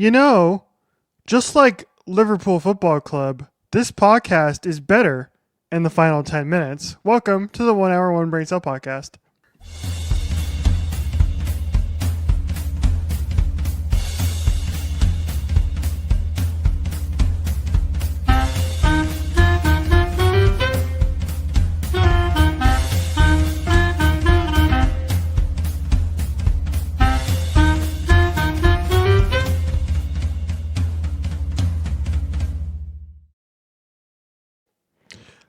You know, just like Liverpool Football Club, this podcast is better in the final 10 minutes. Welcome to the 1 hour, one brain cell podcast.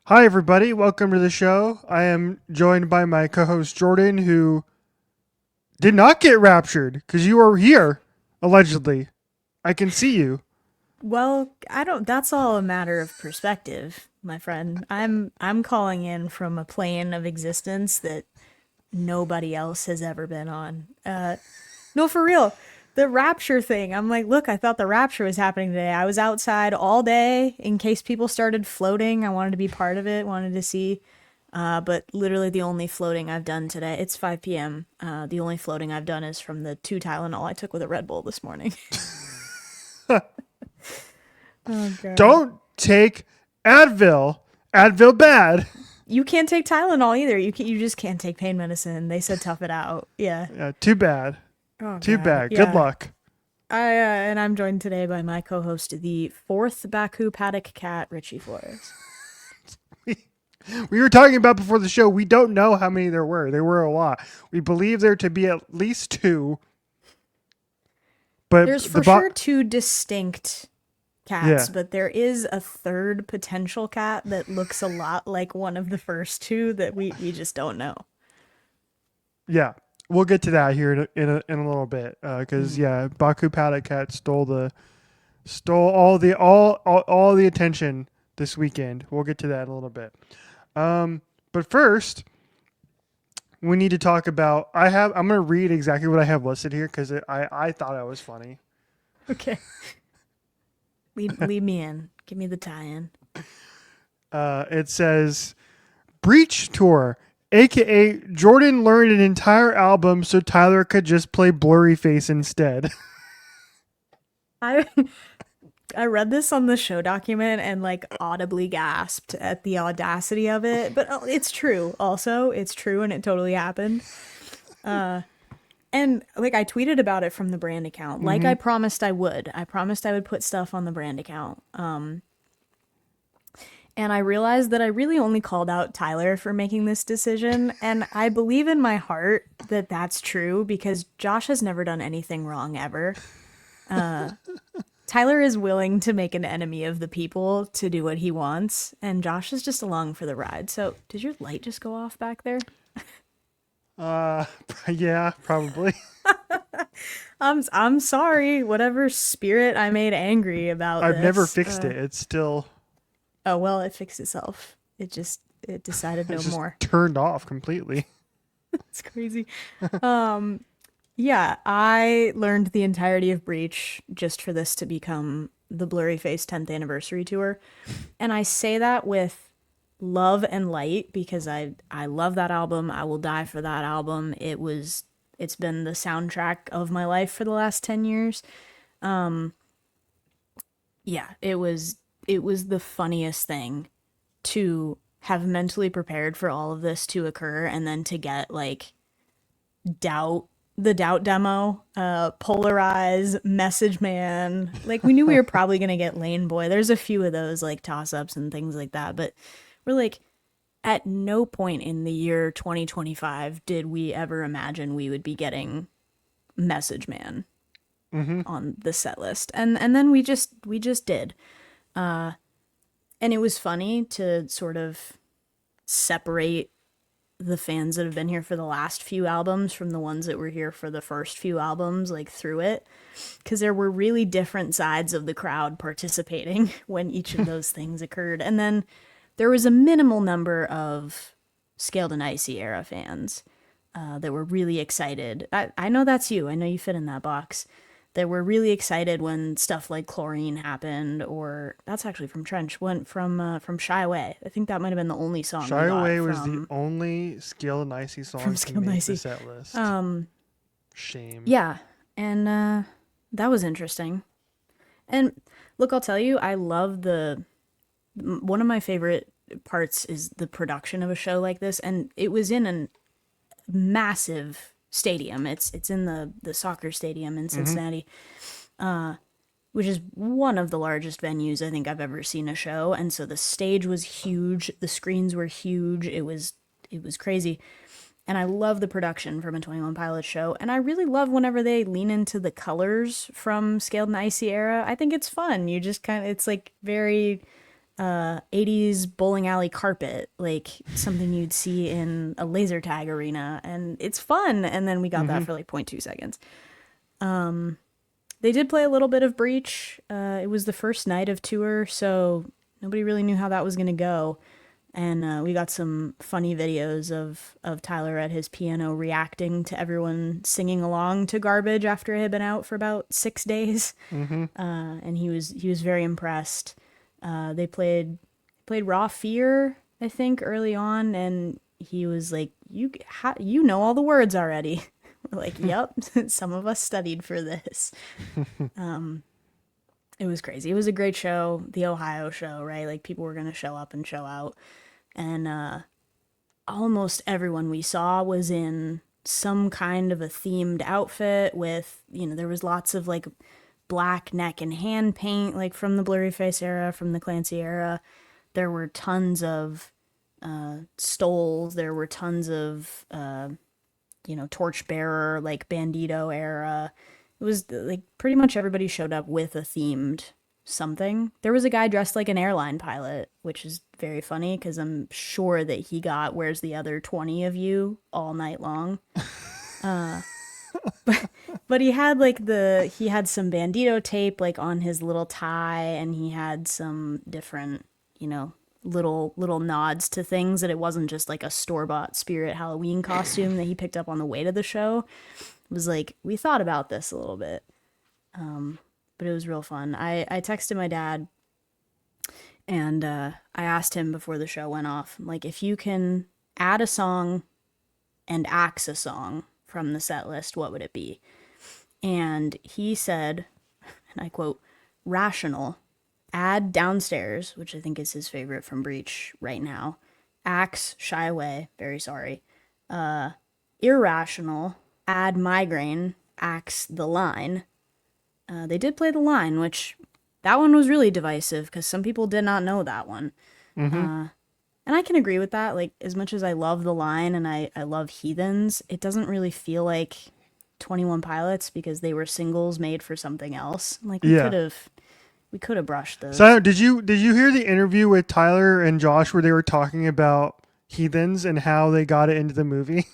Hi, everybody. Welcome to the show. I am joined by my co host, Jordan, who did not get raptured because you are here, allegedly. I can see you. Well, I don't that's all a matter of perspective, my friend. I'm calling in from a plane of existence that nobody else has ever been on. No, for real. The rapture thing. I'm like, look, I thought the rapture was happening today. I was outside all day in case people started floating. I wanted to be part of it, wanted to see. But literally the only floating I've done today, it's 5 p.m. The only floating I've done is from the 2 Tylenol I took with a Red Bull this morning. Oh god. Don't take Advil. Advil bad. You can't take Tylenol either. You just can't take pain medicine. They said tough it out. Yeah. Yeah, too bad. Oh Too god. bad. Good Yeah. luck. And I'm joined today by my co-host, the fourth Baku paddock cat, Richie Flores. We were talking about before the show, we don't know how many there were. There were a lot. We believe there to be at least two. But There's for sure two distinct cats, but there is a third potential cat that looks a lot like one of the first two that we just don't know. Yeah, we'll get to that here in a little bit because Baku Paddock Cat stole all the attention this weekend. We'll get to that in a little bit. But first, we need to talk about. I'm going to read exactly what I have listed here because I thought it was funny. Okay. Lead me in. Give me the tie-in. It says, Breach Tour, a.k.a. Jordan learned an entire album so Tyler could just play Blurry Face instead. I I read this on the show document and like audibly gasped at the audacity of it, but it's true. Also, it's true and it totally happened. And like I tweeted about it from the brand account, like I promised I would. I promised I would put stuff on the brand account. And I realized that I really only called out Tyler for making this decision, and I believe in my heart that that's true because Josh has never done anything wrong ever. Tyler is willing to make an enemy of the people to do what he wants, and Josh is just along for the ride. So, did your light just go off back there? Yeah, probably. I'm sorry. Whatever spirit I made angry about I've this. never fixed it. It's still. Oh well, it fixed itself. It decided no It's just more. turned off completely. It's crazy. Yeah, I learned the entirety of Breach just for this to become the Blurry Face 10th anniversary tour. And I say that with love and light because I love that album. I will die for that album. It's been the soundtrack of my life for the last 10 years. Yeah, it was the funniest thing to have mentally prepared for all of this to occur and then to get like the doubt demo, polarize, message man. Like we knew we were probably gonna get lane boy. There's a few of those like toss ups and things like that, but we're like at no point in the year 2025 did we ever imagine we would be getting message man on the set list. And then we just did. And it was funny to sort of separate the fans that have been here for the last few albums from the ones that were here for the first few albums, like through it, because there were really different sides of the crowd participating when each of those things occurred. And then there was a minimal number of Scaled and Icy era fans that were really excited. I know that's you. I know you fit in that box. That were really excited when stuff like Chlorine happened, or that's actually from Trench, went from Shy Away. I think that might have been the only song. Shy Away was the only Scaled and Icy song to make the set list. Shame. Yeah, and that was interesting. And look, I'll tell you, I love one of my favorite parts is the production of a show like this, and it was in a massive stadium. It's in the soccer stadium in Mm-hmm. Cincinnati, which is one of the largest venues I think I've ever seen a show. And so the stage was huge, the screens were huge. It was crazy. And I love the production from a 21 Pilots show. And I really love whenever they lean into the colors from Scaled and Icy era. I think it's fun. You just kind of, it's like very 80s bowling alley carpet, like something you'd see in a laser tag arena. And it's fun. And then we got Mm-hmm. that for like zero point 0.2 seconds. They did play a little bit of Breach. It was the first night of tour, so nobody really knew how that was going to go. And we got some funny videos of Tyler at his piano reacting to everyone singing along to Garbage after it had been out for about 6 days. Mm-hmm. And he was very impressed. They played Raw Fear, I think, early on, and he was like, you know all the words already." We're like, "Yep, some of us studied for this." It was crazy. It was a great show, the Ohio show, right? Like people were gonna show up and show out, and almost everyone we saw was in some kind of a themed outfit with, there was lots of like black neck and hand paint, like from the Blurry Face era, from the Clancy era. There were tons of stoles. There were tons of, torchbearer, like Bandito era. It was like pretty much everybody showed up with a themed something. There was a guy dressed like an airline pilot, which is very funny because I'm sure that he got "Where's the Other 20 of You" all night long. But he had he had some Bandito tape like on his little tie, and he had some different, little nods to things, that it wasn't just like a store-bought Spirit Halloween costume that he picked up on the way to the show. It was like, we thought about this a little bit. But it was real fun. I texted my dad, and I asked him before the show went off, like, if you can add a song and axe a song from the set list, what would it be? And he said, and I quote, "Rational, add Downstairs," which I think is his favorite from Breach right now. "Axe, Shy Away, very sorry. Irrational, add Migraine, axe The Line." They did play The Line, which that one was really divisive because some people did not know that one. Mm-hmm. And I can agree with that. Like, as much as I love The Line and I love Heathens, it doesn't really feel like 21 Pilots because they were singles made for something else. Like, Yeah. we could have brushed So those. did you hear the interview with Tyler and Josh where they were talking about Heathens and how they got it into the movie?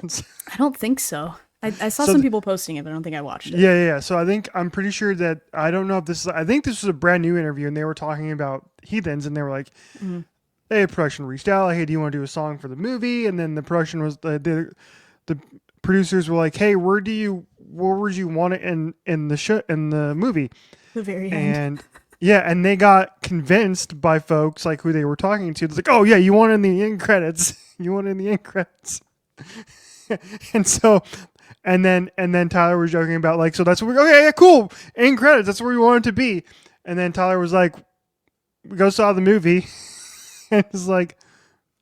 I don't think so. I saw So some people posting it, but I don't think I watched it. yeah, yeah, yeah. So I'm pretty sure that I don't know if this is. I think this was a brand new interview, and they were talking about Heathens, and they were like, Mm. "Hey, production reached out, like, hey, do you want to do a song for the movie?" And then the production was the producers were like, "Hey, where would you want it in the show in the movie?" The very end. And yeah, and they got convinced by folks like who they were talking to. It's like, "Oh yeah, you want it in the end credits? You want it in the end credits?" And so and then Tyler was joking about like, so that's what we okay, yeah, cool. End credits, that's where we want it to be. And then Tyler was like, we go saw the movie and it's like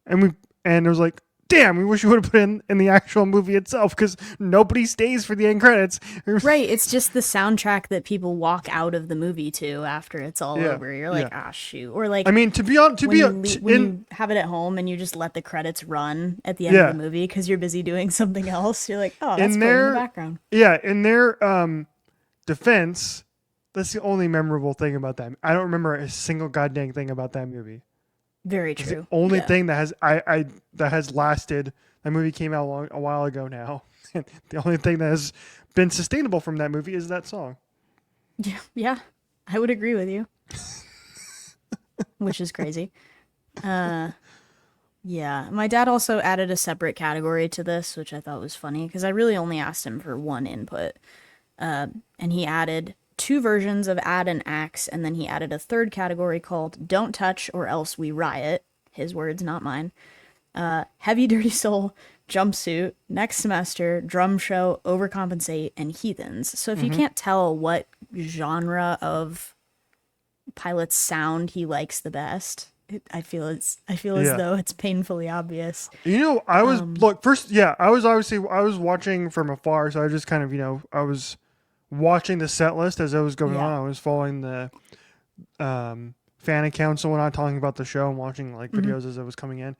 and it was like, damn, we wish we would have put in the actual movie itself because nobody stays for the end credits. Right, it's just the soundtrack that people walk out of the movie to after it's all Yeah. over. You're like, Yeah. ah, shoot. Or I like mean, to be on to when be you on- le- t- when in you have it at home and you just let the credits run at the end of yeah, the movie because you're busy doing something else. You're like, oh, that's in playing in the their background. yeah, in their defense, that's the only memorable thing about that. I don't remember a single goddamn thing about that movie. Very It's the true. only Yeah. thing that has I that has lasted. That movie came out a while ago now, and the only thing that has been sustainable from that movie is that song. Yeah. Yeah. I would agree with you, which is crazy. Uh, yeah. My dad also added a separate category to this, which I thought was funny because I really only asked him for one input. And he added two versions of Add and Axe, and then he added a third category called Don't Touch or Else We Riot. His words, not mine. Heavy Dirty Soul, Jumpsuit, Next Semester, Drum Show, Overcompensate, and Heathens. So if you Mm-hmm. can't tell what genre of Pilot's sound he likes the best, I feel as Yeah. though it's painfully obvious. I was Um, look first. Yeah, I was watching from afar, so I just kind of I was watching the set list as it was going yeah. on. I was following the fan accounts and whatnot, talking about the show and watching like Hmm. videos as it was coming in.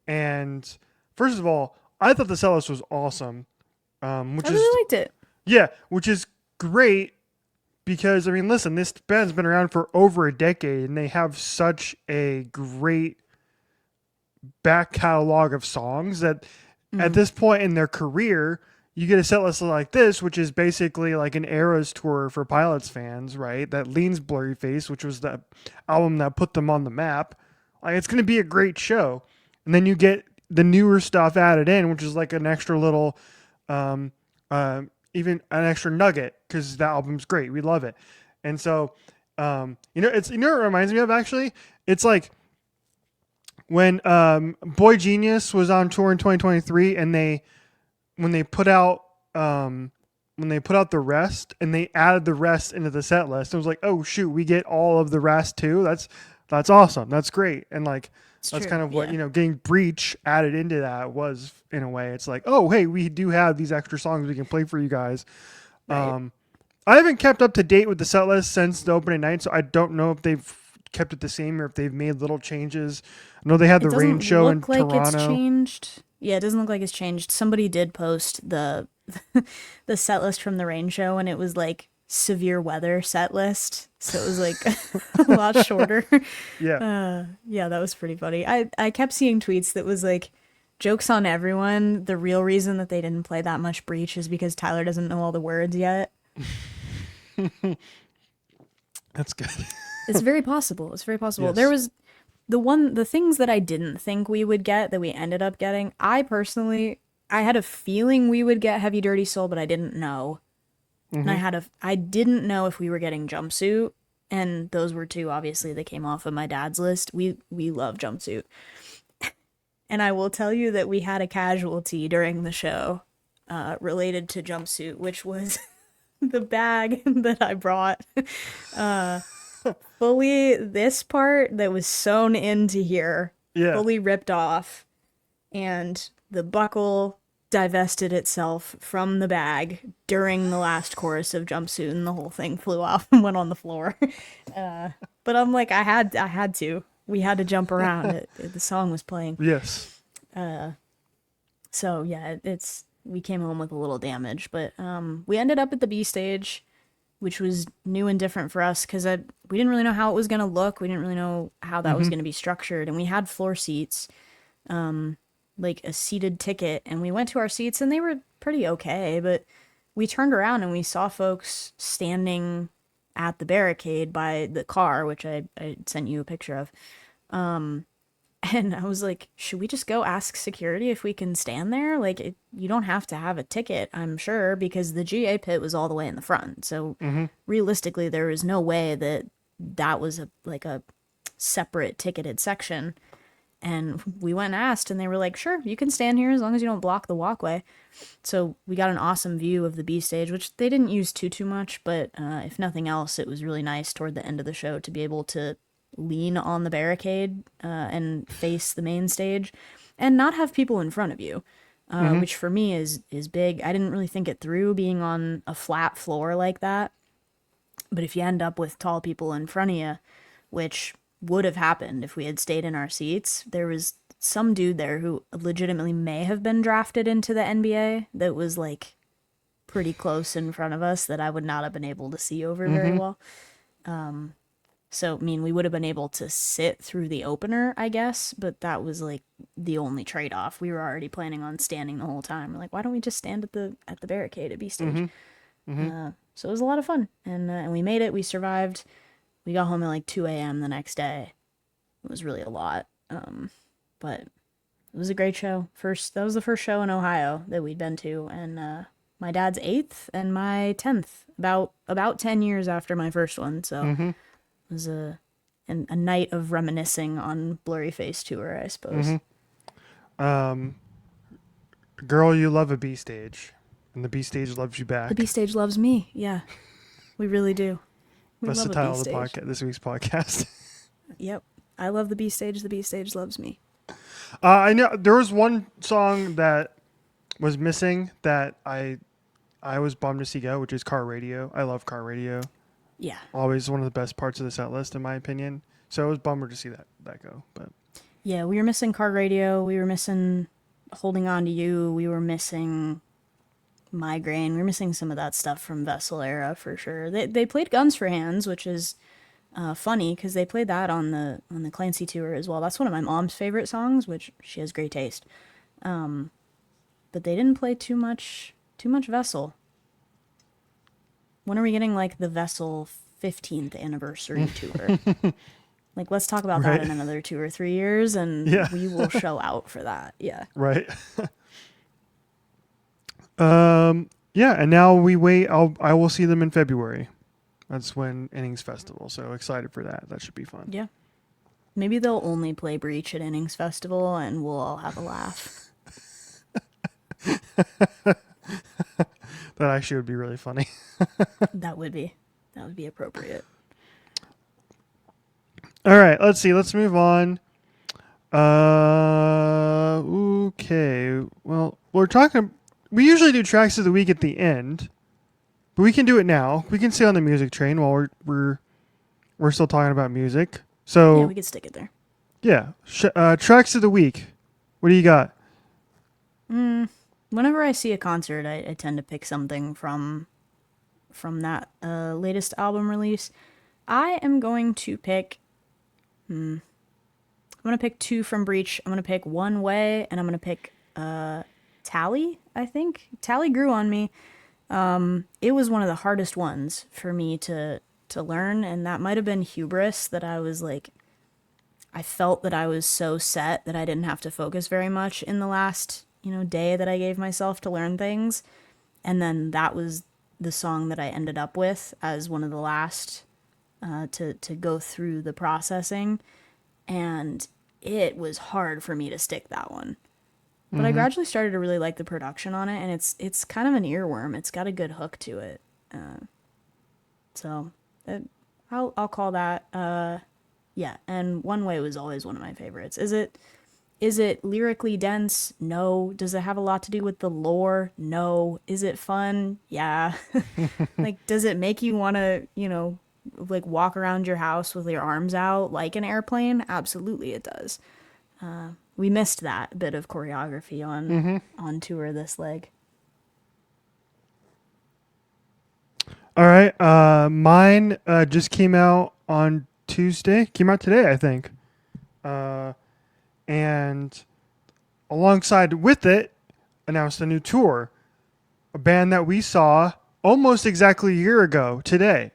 And first of all, I thought the set list was awesome, I which is really liked it. yeah, which is great because I mean, listen, this band's been around for over a decade, and they have such a great back catalog of songs that at Hmm. this point in their career, you get a set list like this, which is basically like an Eras tour for Pilots fans, right? That leans Blurry Face, which was the album that put them on the map. Like it's going to be a great show, and then you get the newer stuff added in, which is like an extra little, um, even an extra nugget because the album's great. We love it, and so, it's what it reminds me of actually. It's like when Boy Genius was on tour in 2023, and when they put out um, when they put out the rest, and they added the rest into the set list, it was like, oh shoot, we get all of the rest too. That's awesome. That's great. And like It's that's true. kind of what Yeah. getting Breach added into that was in a way. It's like, oh hey, we do have these extra songs we can play for you guys. Right. Um, I haven't kept up to date with the set list since the opening night, so I don't know if they've kept it the same or if they've made little changes. I know they had It the rain doesn't show in look like it's Toronto. changed. Yeah, it doesn't look like it's changed. Somebody did post the set list from the rain show, and it was like severe weather set list. So it was like a lot shorter. Yeah. Yeah, that was pretty funny. I kept seeing tweets that was like, jokes on everyone. The real reason that they didn't play that much Breach is because Tyler doesn't know all the words yet. That's good. It's very possible. It's very possible. There Yes. was the things that I didn't think we would get that we ended up getting. I personally, I had a feeling we would get Heavy Dirty Soul, but I didn't know. And Hmm. I didn't know if we were getting Jumpsuit, and those were two obviously that came off of my dad's list. We love Jumpsuit. And I will tell you that we had a casualty during the show related to Jumpsuit, which was the bag that I brought. Fully, this part that was sewn into here, Yeah. fully ripped off, and the buckle divested itself from the bag during the last chorus of Jumpsuit, and the whole thing flew off and went on the floor. But I'm like, I had to. We had to jump around. The song was playing. Yes. So yeah, it's we came home with a little damage, but we ended up at the B stage, which was new and different for us because we didn't really know how it was gonna look. We didn't really know how that was Hmm. gonna be structured, and we had floor seats, like a seated ticket, and we went to our seats and they were pretty okay, but we turned around and we saw folks standing at the barricade by the car, which I sent you a picture of. And I was like, should we just go ask security if we can stand there? Like, you don't have to have a ticket, I'm sure, because the GA pit was all the way in the front. So Hmm. realistically, there was no way that that was a separate ticketed section. And we went and asked, and they were like, sure, you can stand here as long as you don't block the walkway. So we got an awesome view of the B stage, which they didn't use too much, but if nothing else, it was really nice toward the end of the show to be able to lean on the barricade and face the main stage, and not have people in front of you, Hmm. which for me is big. I didn't really think it through being on a flat floor like that, but if you end up with tall people in front of you, which would have happened if we had stayed in our seats, there was some dude there who legitimately may have been drafted into the NBA that was like pretty close in front of us that I would not have been able to see over very Hmm. well. So, I mean, we would have been able to sit through the opener, I guess, but that was like the only trade off. We were already planning on standing the whole time. We're like, why don't we just stand at the barricade at B stage? Hmm. Hmm. So it was a lot of fun, and we made it. We survived. We got home at like 2 a.m. the next day. It was really a lot, but it was a great show. That was the first show in Ohio that we'd been to, and my dad's eighth and my 10th, about 10 years after my first one. So Hmm. it was a night of reminiscing on Blurry Face tour, I suppose. Hmm. Um, Girl, you love a B stage, and the B stage loves you The B back. stage loves me. Yeah, we really do. We That's the love a B title of the stage. podcast. This week's podcast. Yep. I love the B stage. The B stage loves me. I know there was one song that was missing that I was bummed to see go, which is Car Radio. I love Car Radio. Yeah. Always one of the best parts of the set list, in my opinion. So it was a bummer to see that go. But Yeah, we were missing car radio. We were missing holding on to you. We were missing migraine. We were missing some of that stuff from Vessel era for sure. They played Guns for Hands, which is funny because they played that on the Clancy tour as well. That's one of my mom's favorite songs, which she has great taste. But they didn't play too much Vessel. When are we getting like the Vessel 15th anniversary tour? Like, let's talk about that right, in another 2 or 3 years, and yeah, we will show out for that. Yeah. right. Yeah, and now we wait. I will see them in February. That's when Innings Festival. So excited for that. That should be fun. Yeah. Maybe they'll only play Breach at Innings Festival, and we'll all have a laugh. That actually would be really funny. That would be. That would be appropriate. All right, let's see. Let's move on. Okay. Well, we're talking. We usually do tracks of the week at the end, but we can do it now. We can stay on the music train while we're still talking about music. Yeah, So we could stick it there. yeah, tracks of the week. What do you got? Whenever I see a concert, I tend to pick something from that latest album release. I am going to pick. I'm gonna pick two from Breach. I'm gonna pick One Way, and I'm gonna pick Tally. I think Tally grew on me. It was one of the hardest ones for me to learn, and that might have been hubris that I was like. I felt that I was so set that I didn't have to focus very much in the last day that I gave myself to learn things, and then that was the song that I ended up with as one of the last to go through the processing, and it was hard for me to stick that one. But I gradually started to really like the production on it, and it's kind of an earworm. It's got a good hook to it, so I'll call that. Yeah, and One Way was always one of my favorites. Is it lyrically dense? No. Does it have a lot to do with the lore? No. Is it fun? Yeah. Like, does it make you want to, like walk around your house with your arms out like an airplane? Absolutely, it does. We missed that bit of choreography on tour this leg. All right. Mine just came out on Tuesday. Came out today, I think. And alongside with it, announced a new tour. A band that we saw almost exactly a year ago today,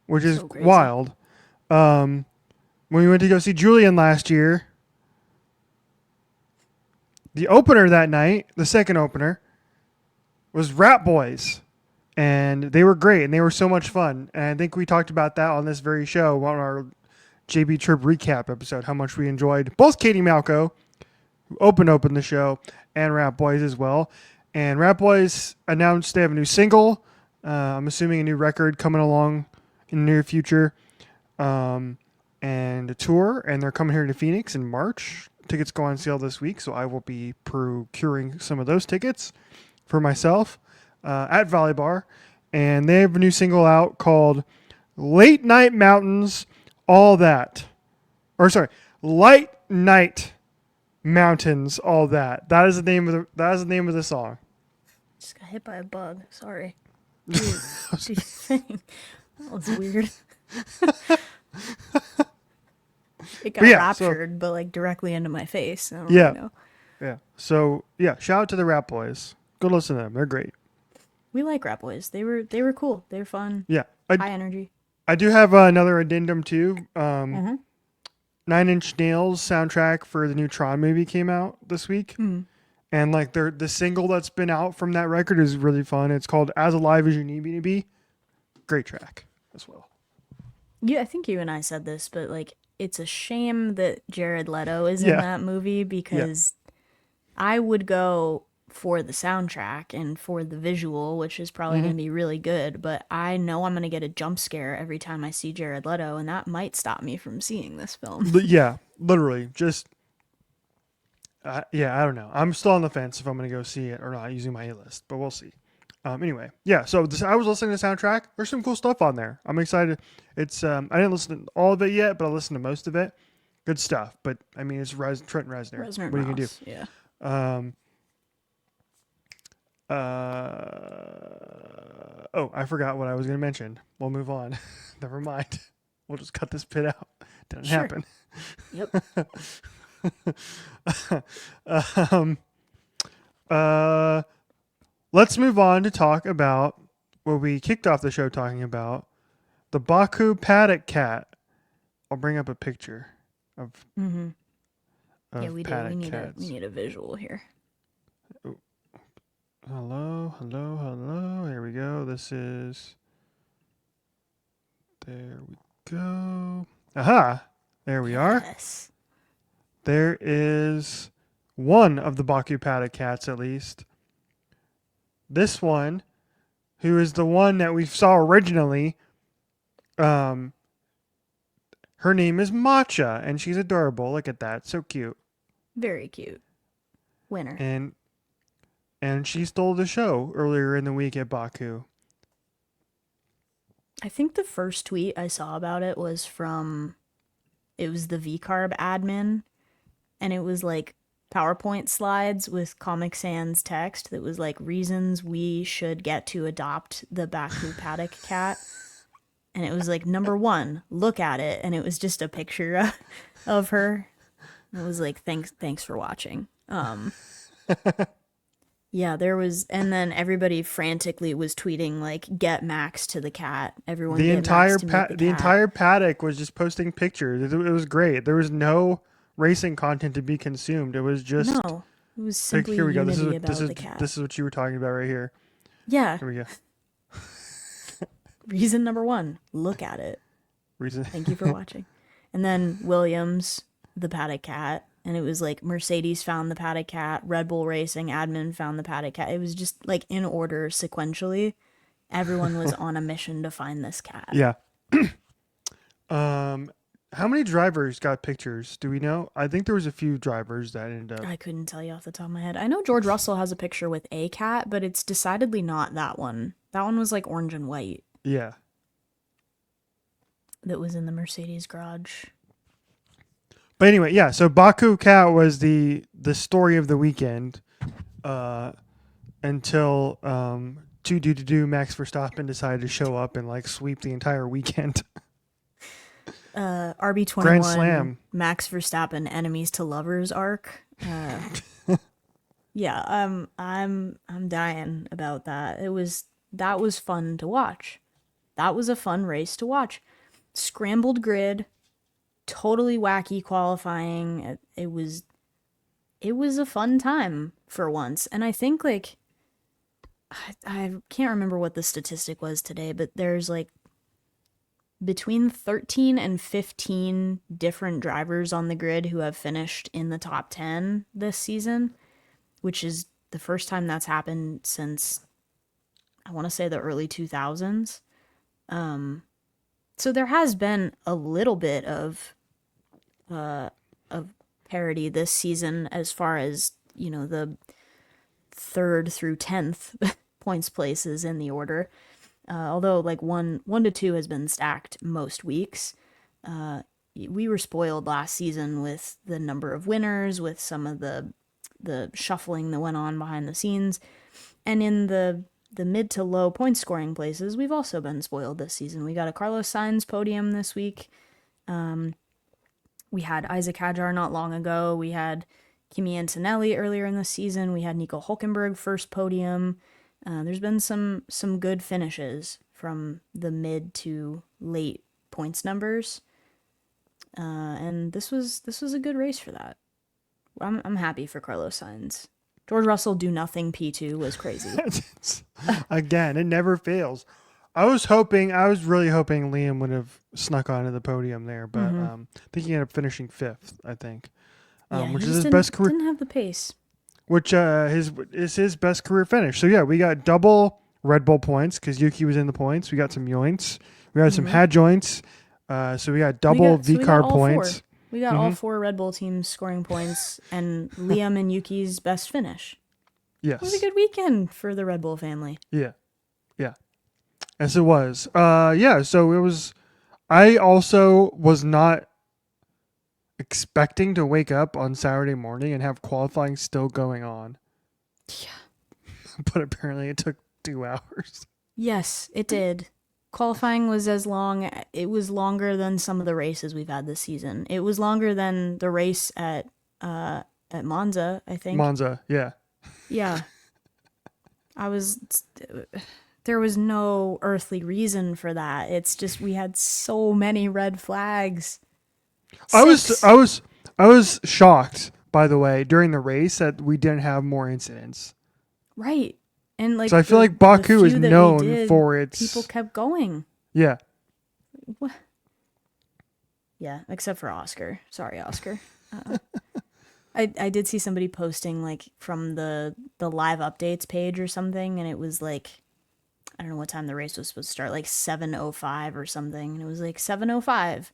which is So crazy. wild. When we went to go see Julian last year, the opener that night, the second opener, was Rat Boys. And they were great, and they were so much fun. And I think we talked about that on this very show, on our JB Trip recap episode, how much we enjoyed both Katie Malco, who opened the show, and Rat Boys as well. And Rat Boys announced they have a new single. I'm assuming a new record coming along in the near future. And a tour, and they're coming here to Phoenix in March. Tickets go on sale this week, so I will be procuring some of those tickets for myself at Valley Bar. And they have a new single out called Late Night Mountains, All That. Or sorry, Light Night Mountains, All That. That is the name of the song. Just got hit by a bug. Sorry. Dude, what do you think? That was weird. It got raptured, but like directly into my face. I don't really know. Yeah. So yeah, shout out to the Rat Boys. Go listen to them. They're great. We like Rap Boys. They were cool. They were fun. Yeah. High energy. I do have another addendum too. 9 Inch Nails soundtrack for the new Tron movie came out this week. And like the single that's been out from that record is really fun. It's called As Alive as You Need Me to Be. Great track as well. Yeah, I think you and I said this, but like it's a shame that Jared Leto is in that movie because I would go for the soundtrack and for the visual, which is probably Hmm. going to be really good, but I know I'm going to get a jump scare every time I see Jared Leto, and that might stop me from seeing this film. Yeah, literally. Just yeah, I don't know. I'm still on the fence if I'm going to go see it or not using my A list, but we'll see. Anyway, yeah. So I was listening to the soundtrack. There's some cool stuff on there. I'm excited. It's I didn't listen to all of it yet, but I listened to most of it. Good stuff. But I mean, it's Trent Reznor. Reznor What are you gonna Mouse, yeah. do? Oh, I forgot what I was gonna mention. We'll move on. Never mind. We'll just cut this bit out. Didn't Sure. happen. Yep. um, uh, let's move on to talk about what we kicked off the show talking about the Baku paddock cat. I'll bring up a picture of Mm-hmm. Yeah, of we do. We paddock need a cats. visual here. Oh, hello, hello, hello. Here we go. This is. There we go. Aha! There we are. Yes. There is one of the Baku paddock cats, at least. This one, who is the one that we saw originally, um, her name is Matcha, and she's adorable. Look at that, so cute. Very cute. Winner. And she stole the show earlier in the week at Baku. I think the first tweet I saw about it was from, it was the VCarb admin, and it was like PowerPoint slides with Comic Sans text that was like reasons we should get to adopt the Baku paddock cat. And it was like, number one, look at it. And it was just a picture of her. It was like, thanks for watching. Yeah, there was, and then everybody frantically was tweeting like, "Get Max to the cat! Everyone The get Max entire to meet the the cat!" entire paddock was just posting pictures. It was great. There was no racing content to be consumed. It was just No, it was like, simply here we go. This is unity what about the cat. this is what you were talking about right here. Yeah, Here we go. reason number one: look at it. Reason. Thank you for watching. And then Williams, the paddock cat, and it was like Mercedes found the paddock cat, Red Bull Racing admin found the paddock cat. It was just like in order sequentially. Everyone was on a mission to find this cat. Yeah. How many drivers got pictures? Do we know? I think there was a few drivers that ended up. I couldn't tell you off the top of my head. I know George Russell has a picture with a cat, but it's decidedly not that one. That one was like orange and white Yeah. that was in the Mercedes garage. But anyway, yeah. So Baku Cat was the story of the weekend, until do Max Verstappen decided to show up and like sweep the entire weekend. RB21 Grand Slam. Max Verstappen enemies to lovers arc. Yeah, I'm dying about that. That was fun to watch. That was a fun race to watch. Scrambled grid, totally wacky qualifying. It was a fun time for once. And I think like I can't remember what the statistic was today, but there's like between 13 and 15 different drivers on the grid who have finished in the top 10 this season, which is the first time that's happened since I want to say the early 2000s. So there has been a little bit of parity this season as far as, you know, the 3rd through 10th points places in the order. Although like 1 to 2 has been stacked most weeks. We were spoiled last season with the number of winners, with some of the shuffling that went on behind the scenes. And in the mid to low point scoring places, we've also been spoiled this season. We got a Carlos Sainz podium this week. We had Isaac Hadjar not long ago. We had Kimi Antonelli earlier in the season. We had Nico Hulkenberg first podium. There's been some good finishes from the mid to late points numbers. And this was a good race for that. I'm happy for Carlos Sainz. George Russell do nothing P2 was crazy. Again, it never fails. I was really hoping Liam would have snuck onto the podium there, but I think he ended up finishing 5th, I think. Yeah, Which he is just his best career. didn't have the pace. which is his best career finish. So yeah, we got double Red Bull points because Yuki was in the points. We got some yoints. We got some had joints. So we got double V car points. We got all four Red Bull teams scoring points, and Liam and Yuki's best finish. Yes. It was a good weekend for the Red Bull family. Yeah. Yeah. Yes, it was. Yeah. So it was. I also was not expecting to wake up on Saturday morning and have qualifying still going on. Yeah. But apparently it took 2 hours. Yes, it did. Qualifying was it was longer than some of the races we've had this season. It was longer than the race at Monza, I think. Monza, yeah. Yeah. There was no earthly reason for that. It's just we had so many red flags. I was shocked, by the way, during the race that we didn't have more incidents. Right. And like, so I feel like Baku is known for its. People kept going. Yeah. What? Yeah, except for Oscar. Sorry, Oscar. I did see somebody posting like from the live updates page or something, and it was like, I don't know what time the race was supposed to start, like 7:05 or something, and it was like 7:05.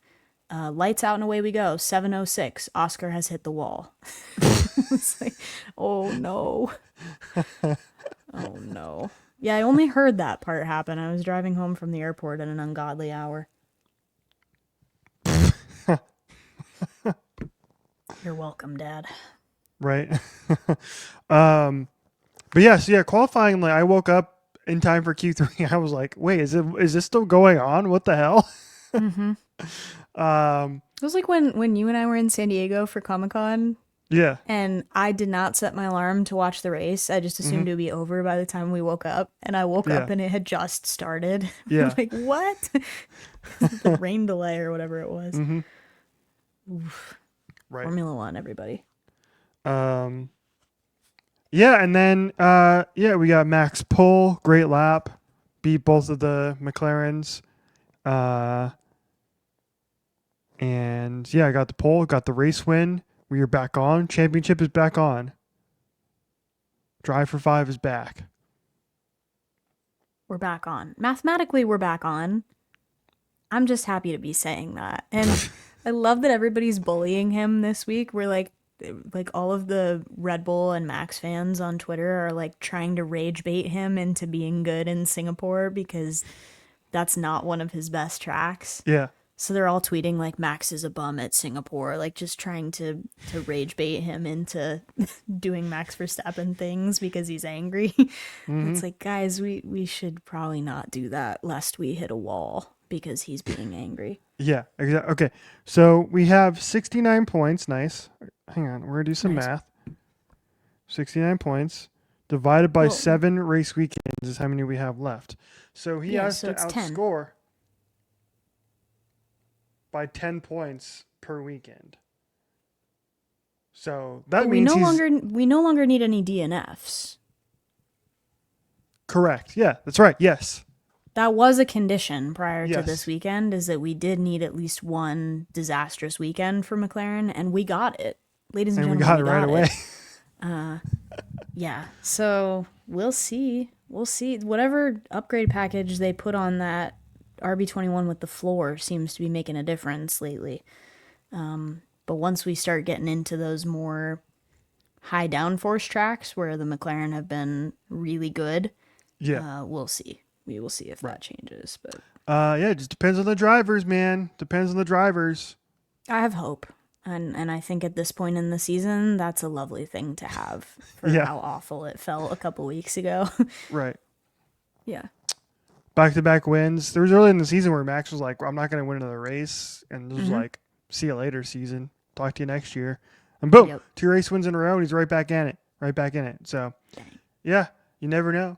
Lights out and away we go. 7:06. Oscar has hit the wall. It's like, oh no. Oh no. Yeah, I only heard that part happen. I was driving home from the airport at an ungodly hour. You're welcome, Dad. Right. But yes, yeah, qualifying, like I woke up in time for Q3. I was like, wait, is this still going on? What the hell? Mm-hmm. It was like when you and I were in San Diego for Comic-Con. Yeah. And I did not set my alarm to watch the race. I just assumed it would be over by the time we woke up. And I woke up and it had just started. Yeah. Like, what? The rain delay or whatever it was. Mm-hmm. Right. Formula One, everybody. Yeah, and then we got Max pole, great lap, beat both of the McLarens. And yeah, I got the pole, got the race win. We are back on. Championship is back on. Drive for 5 is back. We're back on. Mathematically, we're back on. I'm just happy to be saying that. And I love that everybody's bullying him this week. We're like all of the Red Bull and Max fans on Twitter are like trying to rage bait him into being good in Singapore because that's not one of his best tracks. Yeah. So they're all tweeting like Max is a bum at Singapore, like just trying to rage bait him into doing Max Verstappen things because he's angry. Mm-hmm. It's like, guys, we should probably not do that lest we hit a wall because he's being angry. Yeah, exactly. Okay, so we have 69 points. Nice. Hang on, we're going to do some math. 69 points divided by 7 race weekends is how many we have left. So he has to outscore 10. By 10 points per weekend. So that means we no longer need any DNFs. Correct. Yeah, that's right. Yes. That was a condition prior to this weekend, is that we did need at least one disastrous weekend for McLaren, and we got it. Ladies and gentlemen, we got it right away. Yeah. So we'll see. We'll see. Whatever upgrade package they put on that RB21 with the floor seems to be making a difference lately. But once we start getting into those more high downforce tracks where the McLaren have been really good, we'll see. We will see if that changes. But it just depends on the drivers, man. Depends on the drivers. I have hope. And I think at this point in the season, that's a lovely thing to have for how awful it felt a couple weeks ago. Right. Yeah. Back-to-back wins. There was early in the season where Max was like, I'm not going to win another race. And it was like, see you later, season. Talk to you next year. And boom, 2 race wins in a row, and he's right back in it. Right back in it. So, yeah, you never know.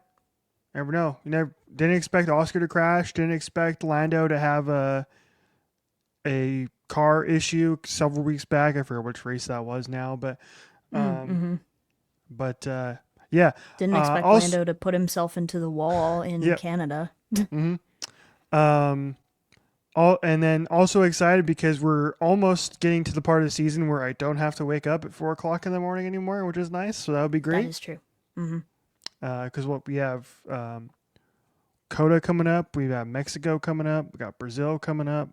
Never know. You never didn't expect Oscar to crash. Didn't expect Lando to have a car issue several weeks back. I forget which race that was now. But, yeah. Didn't expect Lando to put himself into the wall in Canada. And then also excited because we're almost getting to the part of the season where I don't have to wake up at 4 o'clock in the morning anymore, which is nice. So that would be That great. is true. Hmm. Because what we have, Coda coming up, we have Mexico coming up, we got Brazil coming up,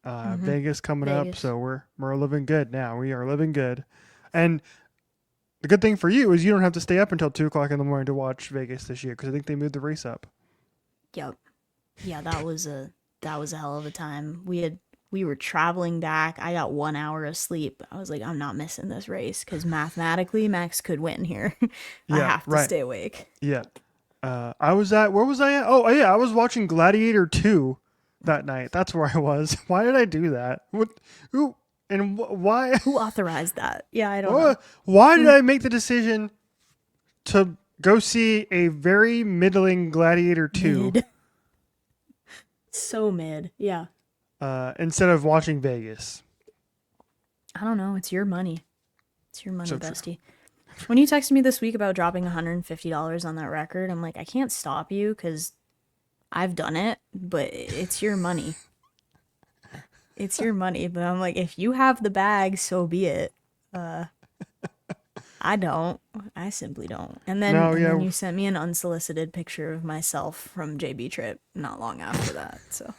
Hmm. Vegas coming up. Vegas. So we're living good now. We are living good, and the good thing for you is you don't have to stay up until 2 o'clock in the morning to watch Vegas this year because I think they moved the race up. Yep. Yeah, that was a hell of a time. We were traveling back. I got 1 hour of sleep. I was like, I'm not missing this race because mathematically Max could win here. I Yeah, have to right. stay awake. Yeah. I was at where was I at? Oh yeah, I was watching Gladiator 2 that night. That's where I was. Why did I do that? What? Who? And why? Who authorized that? Yeah, I don't know. Why did I make the decision to go see a very middling Gladiator 2 Mid. So mid. Yeah. instead of watching Vegas? I don't know. It's your money. It's your money, So true. bestie. When you texted me this week about dropping $150 on that record, I'm like, I can't stop you because I've done it, but it's your money. It's your money. But I'm like, if you have the bag, so be it. I don't. I simply don't. And then No, and then yeah, you sent me an unsolicited picture of myself from JB trip not long after that. So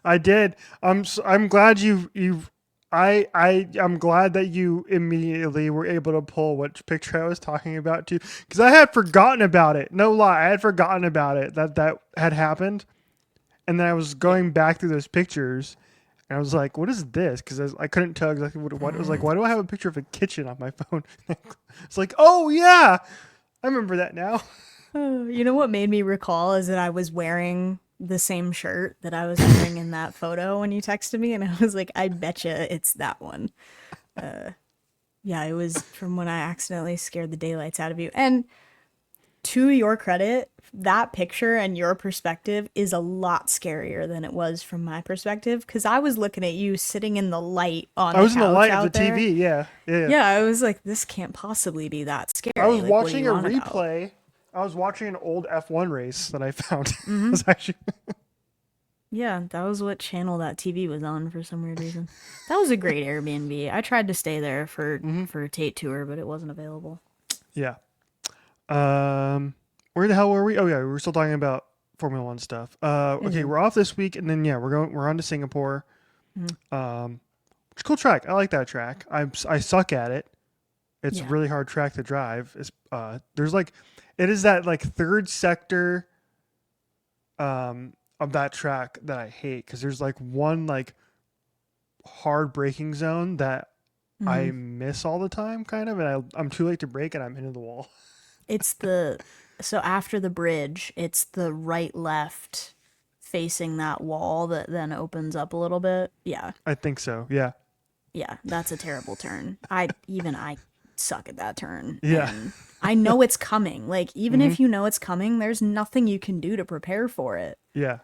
I did. I'm glad you've I'm glad that you immediately were able to pull which picture I was talking about too, because I had forgotten about it. No lie, I had forgotten about it that had happened, and then I was yeah. going back through those pictures, and I was like, "What is this?" Because I couldn't tell exactly what it was like. Why do I have a picture of a kitchen on my phone? It's like, oh yeah, I remember that now. You know what made me recall is that I was wearing the same shirt that I was wearing in that photo when you texted me, and I was like, I betcha it's that one. Yeah, it was from when I accidentally scared the daylights out of you. And to your credit, that picture and your perspective is a lot scarier than it was from my perspective because I was looking at you sitting in the light on I the was in the couch light of the out there. TV. Yeah, yeah. Yeah, I was like, this can't possibly be that I scary. was Like, what are watching you a on about? replay. I was watching an old F1 race that I found. It Mm-hmm. was actually Yeah, that was what channel that TV was on for some weird reason. That was a great Airbnb. I tried to stay there for a Tate tour, but it wasn't available. yeah. Where the hell were we? Oh yeah, we were still talking about Formula One stuff. Okay, Yeah. we're off this week, and then yeah, we're on to Singapore. Mhm. Which is a cool track. I like that track. I suck at it. It's a Yeah. really hard track to drive. There's like, it is that like third sector of that track that I hate because there's like one like hard braking zone that I Hmm. miss all the time, kind of, and I'm too late to brake, and I'm into the wall. It's the so after the bridge, it's the right left facing that wall that then opens up a little bit. Yeah. I think so. Yeah. Yeah, that's a terrible turn. I suck at that turn Yeah. and I know it's coming. Like even Hmm. if you know it's coming, there's nothing you can do to prepare for it. Yeah.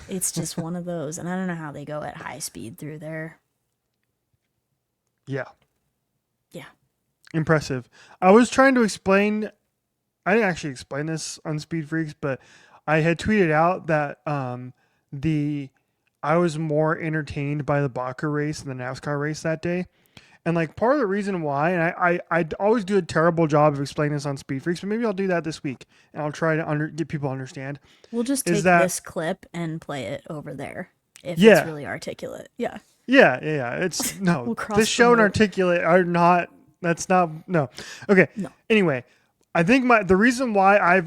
It's just one of those, and I don't know how they go at high speed through there. Yeah. Yeah. Impressive. I was trying to explain. I didn't actually explain this on Speed Freaks, but I had tweeted out that the I was more entertained by the Baku race than the NASCAR race that day. And like part of the reason why, and I always do a terrible job of explaining this on Speed Freaks, but maybe I'll do that this week, and I'll try to get people to understand. We'll just Is take that this clip and play it over there if it's yeah, really articulate. Yeah. yeah. It's no, We'll cross this show and promote. Articulate are not. That's not no. Okay. No. Anyway, I think the reason why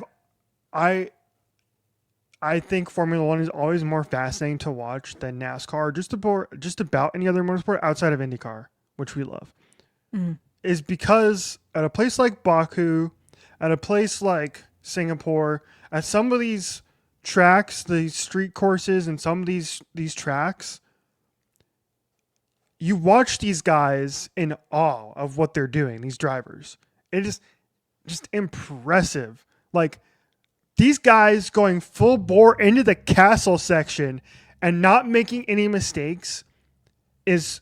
I I think Formula One is always more fascinating to watch than NASCAR, just about any other motorsport outside of IndyCar, which we love, Mm. is because at a place like Baku, at a place like Singapore, at some of these tracks, these street courses, and some of these tracks, you watch these guys in awe of what they're doing. These drivers, it is just impressive. Like these guys going full bore into the castle section and not making any mistakes is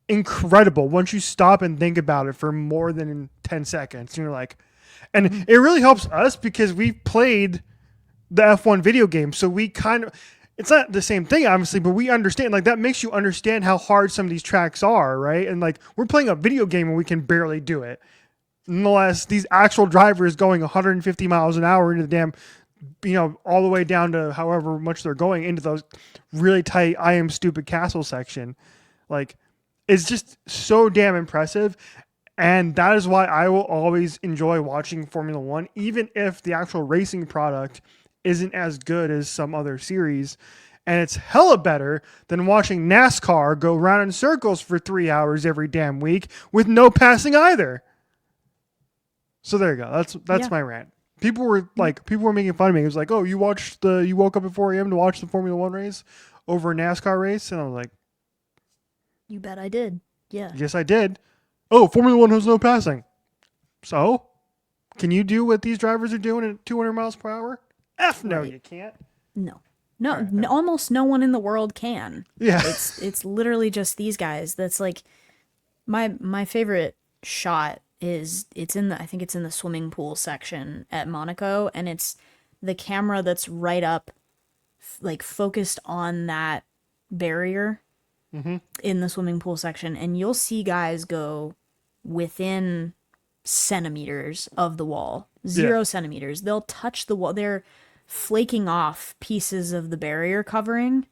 incredible once you stop and think about it for more than 10 seconds. And you're like, And it really helps us because we played the F1 video game. So we kind of, it's not the same thing, obviously, but we understand. Like, that makes you understand how hard some of these tracks are, right? And like, we're playing a video game and we can barely do it. Unless these actual drivers going 150 miles an hour into the damn, all the way down to however much they're going into those really tight I am stupid castle section. Like, it's just so damn impressive. And that is why I will always enjoy watching Formula One, even if the actual racing product isn't as good as some other series. And it's hella better than watching NASCAR go round in circles for 3 hours every damn week with no passing either. So there you go. That's my rant. People were making fun of me. It was like, oh, you woke up at 4 a.m. to watch the Formula One race over a NASCAR race? And I was like, You bet I did. Yeah. yes, I did. Oh, Formula One has no passing. So, can you do what these drivers are doing at 200 miles per hour? No, Right. you can't. No. Almost no one in the world can. Yeah. It's literally just these guys. That's like my favorite shot is I think it's in the swimming pool section at Monaco, and it's the camera that's right up like focused on that barrier in the swimming pool section, and you'll see guys go within centimeters of the wall, 0 centimeters. They'll touch the wall. They're flaking off pieces of the barrier covering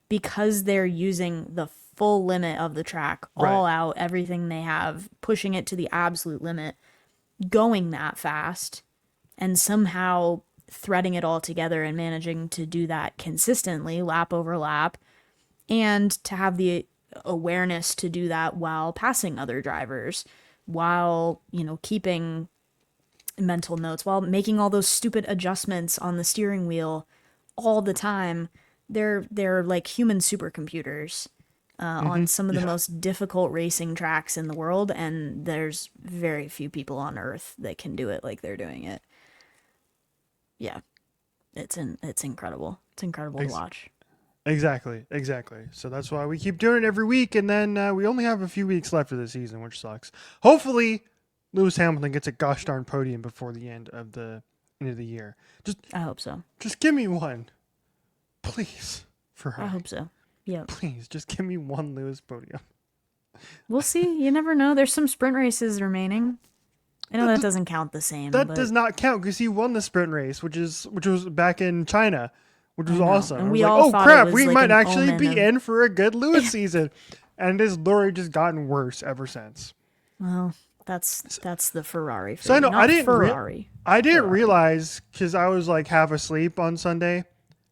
because they're using the full limit of the track, all out, everything they have, pushing it to the absolute limit, going that fast, and somehow threading it all together and managing to do that consistently, lap over lap, and to have the awareness to do that while passing other drivers, while, keeping mental notes, while making all those stupid adjustments on the steering wheel all the time. They're like human supercomputers on some of the most difficult racing tracks in the world, and there's very few people on Earth that can do it like they're doing it. Yeah, it's incredible. It's incredible to watch. Exactly. So that's why we keep doing it every week, and then we only have a few weeks left of the season, which sucks. Hopefully, Lewis Hamilton gets a gosh darn podium before the end of the year. I hope so. Just give me one, please. For her. I hope so. Yeah. Please, just give me one Lewis podium. We'll see. You never know. There's some sprint races remaining. I know that doesn't count the same. That does not count because he won the sprint race, which was back in China, which was awesome. And I was we like, all oh thought crap, it was we like might an actually omen be of- in for a good Lewis season, and it's literally just gotten worse ever since. Well, that's the Ferrari. So I know not I didn't Ferrari. realize because I was like half asleep on Sunday,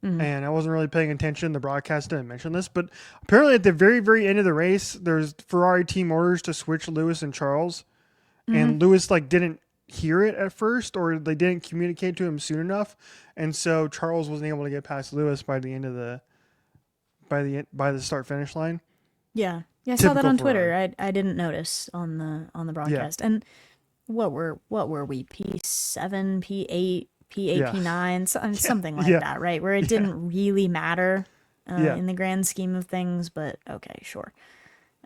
and I wasn't really paying attention. The broadcast didn't mention this, but apparently at the very very end of the race, there's Ferrari team orders to switch Lewis and Charles, and Lewis didn't hear it at first, or they didn't communicate to him soon enough, and so Charles wasn't able to get past Lewis by the end of by the start finish line. Yeah. Yeah, I saw that on Twitter. Ferrari. I didn't notice on the broadcast. Yeah. And what were we? P7, P8, P8, P9, something like that, right? Where it didn't really matter in the grand scheme of things, but okay, sure.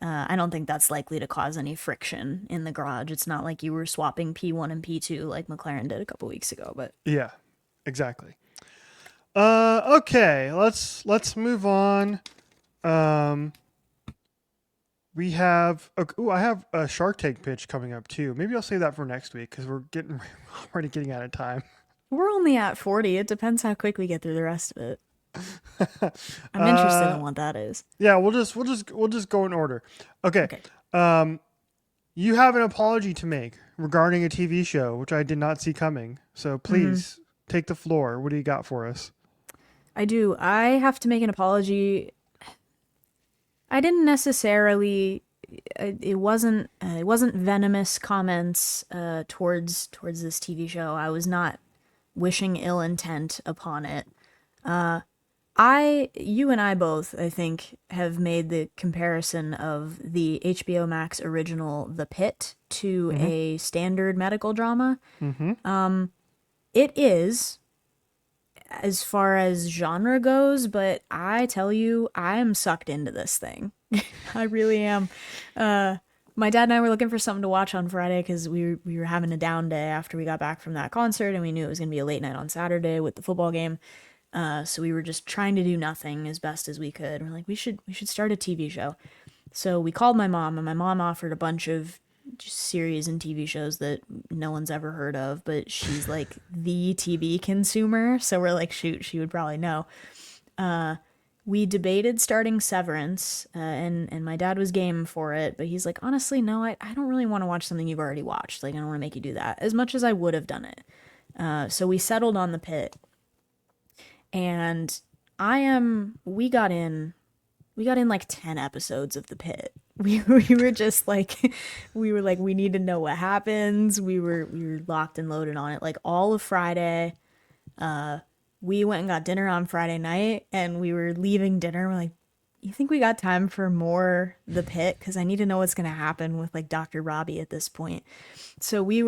I don't think that's likely to cause any friction in the garage. It's not like you were swapping P1 and P2 like McLaren did a couple weeks ago, but Yeah, exactly. Okay, let's move on. We have I have a Shark Tank pitch coming up too. Maybe I'll save that for next week because we're already getting out of time. we're only at 40. It depends how quick we get through the rest of it. I'm interested in what that is. Yeah, we'll just go in order. Okay. You have an apology to make regarding a TV show which I did not see coming. So please take the floor. What do you got for us? I do. I have to make an apology. I didn't necessarily. It wasn't venomous comments towards this TV show. I was not wishing ill intent upon it. You and I both, I think, have made the comparison of the HBO Max original The Pitt to a standard medical drama. It is, as far as genre goes, but I tell you, I am sucked into this thing. I really am. my dad and I were looking for something to watch on Friday because we were having a down day after we got back from that concert, and we knew it was gonna be a late night on Saturday with the football game. So we were just trying to do nothing as best as we could. We're like, we should start a TV show. So we called my mom, and my mom offered a bunch of just series and TV shows that no one's ever heard of, but she's like the TV consumer. So we're like, shoot, she would probably know. We debated starting Severance, and my dad was game for it, but he's like, honestly, no, I don't really want to watch something you've already watched. Like, I don't want to make you do that as much as I would have done it. So we settled on the Pit, and we got in like 10 episodes of the Pit. We were just like, we need to know what happens. We were locked and loaded on it like all of Friday. We went and got dinner on Friday night, and we were leaving dinner. We're like, you think we got time for more The Pit? Because I need to know what's gonna happen with like Dr. Robbie at this point. So we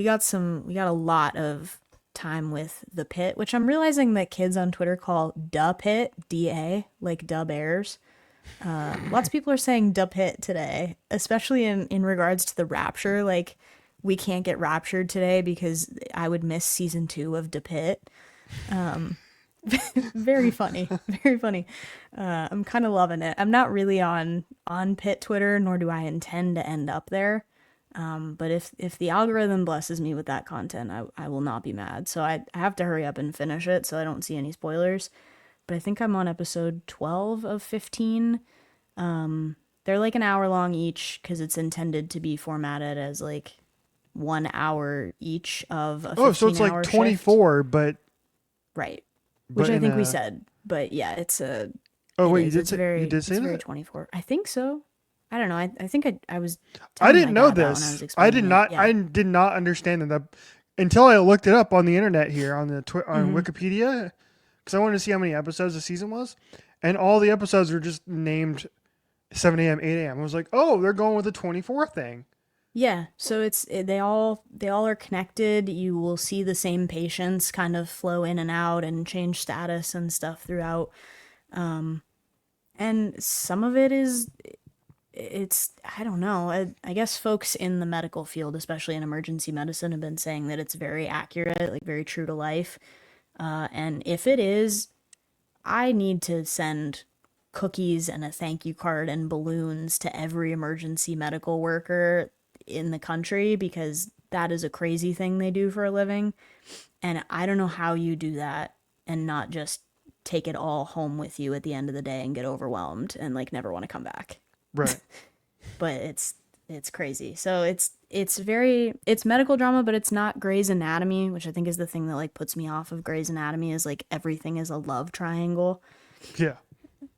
got a lot of time with The Pit, which I'm realizing that kids on Twitter call Da Pit, DA, like Da Bears. Lots of people are saying Da Pit today, especially in regards to the Rapture. Like, we can't get raptured today because I would miss season 2 of Da Pit. Very funny, very funny. I'm kind of loving it. I'm not really on Pitt Twitter, nor do I intend to end up there. But if the algorithm blesses me with that content, I will not be mad. So I have to hurry up and finish it so I don't see any spoilers. But I think I'm on episode 12 of 15. They're like an hour long each because it's intended to be formatted as like 1 hour each of a 15 Oh, so it's like hour 24, shift. but Right. Which I in think we a. said. But yeah, Oh it wait, you is. did It's say you very, did say it's very that? 24. I think so. I don't know. I think I was I telling my didn't know dad that when I was this. I did explaining it. not. Yeah. I did not understand that until I looked it up on the internet here on on Mm-hmm. Wikipedia because I wanted to see how many episodes the season was, and all the episodes were just named 7 a.m., 8 a.m. I was like, oh, they're going with the 24 thing. Yeah, so they all are connected. You will see the same patients kind of flow in and out and change status and stuff throughout. And some of it is it's I don't know. I guess folks in the medical field, especially in emergency medicine, have been saying that it's very accurate, like very true to life. And if it is, I need to send cookies and a thank you card and balloons to every emergency medical worker in the country because that is a crazy thing they do for a living. And I don't know how you do that and not just take it all home with you at the end of the day and get overwhelmed and like never want to come back. Right. But it's crazy. So it's medical drama, but it's not Grey's Anatomy, which I think is the thing that like puts me off of Grey's Anatomy is like everything is a love triangle. Yeah.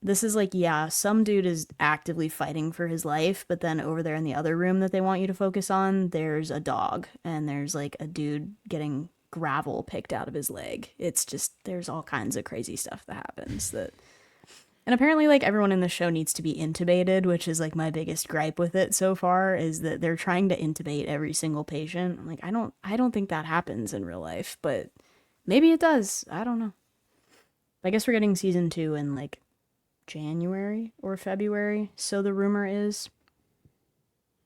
This is like, yeah, some dude is actively fighting for his life, but then over there in the other room that they want you to focus on, there's a dog and there's like a dude getting gravel picked out of his leg. It's just, there's all kinds of crazy stuff that happens that. And apparently, like, everyone in the show needs to be intubated, which is like my biggest gripe with it so far, is that they're trying to intubate every single patient. I'm like, I don't think that happens in real life, but maybe it does. I don't know. I guess we're getting season 2 in like January or February, so the rumor is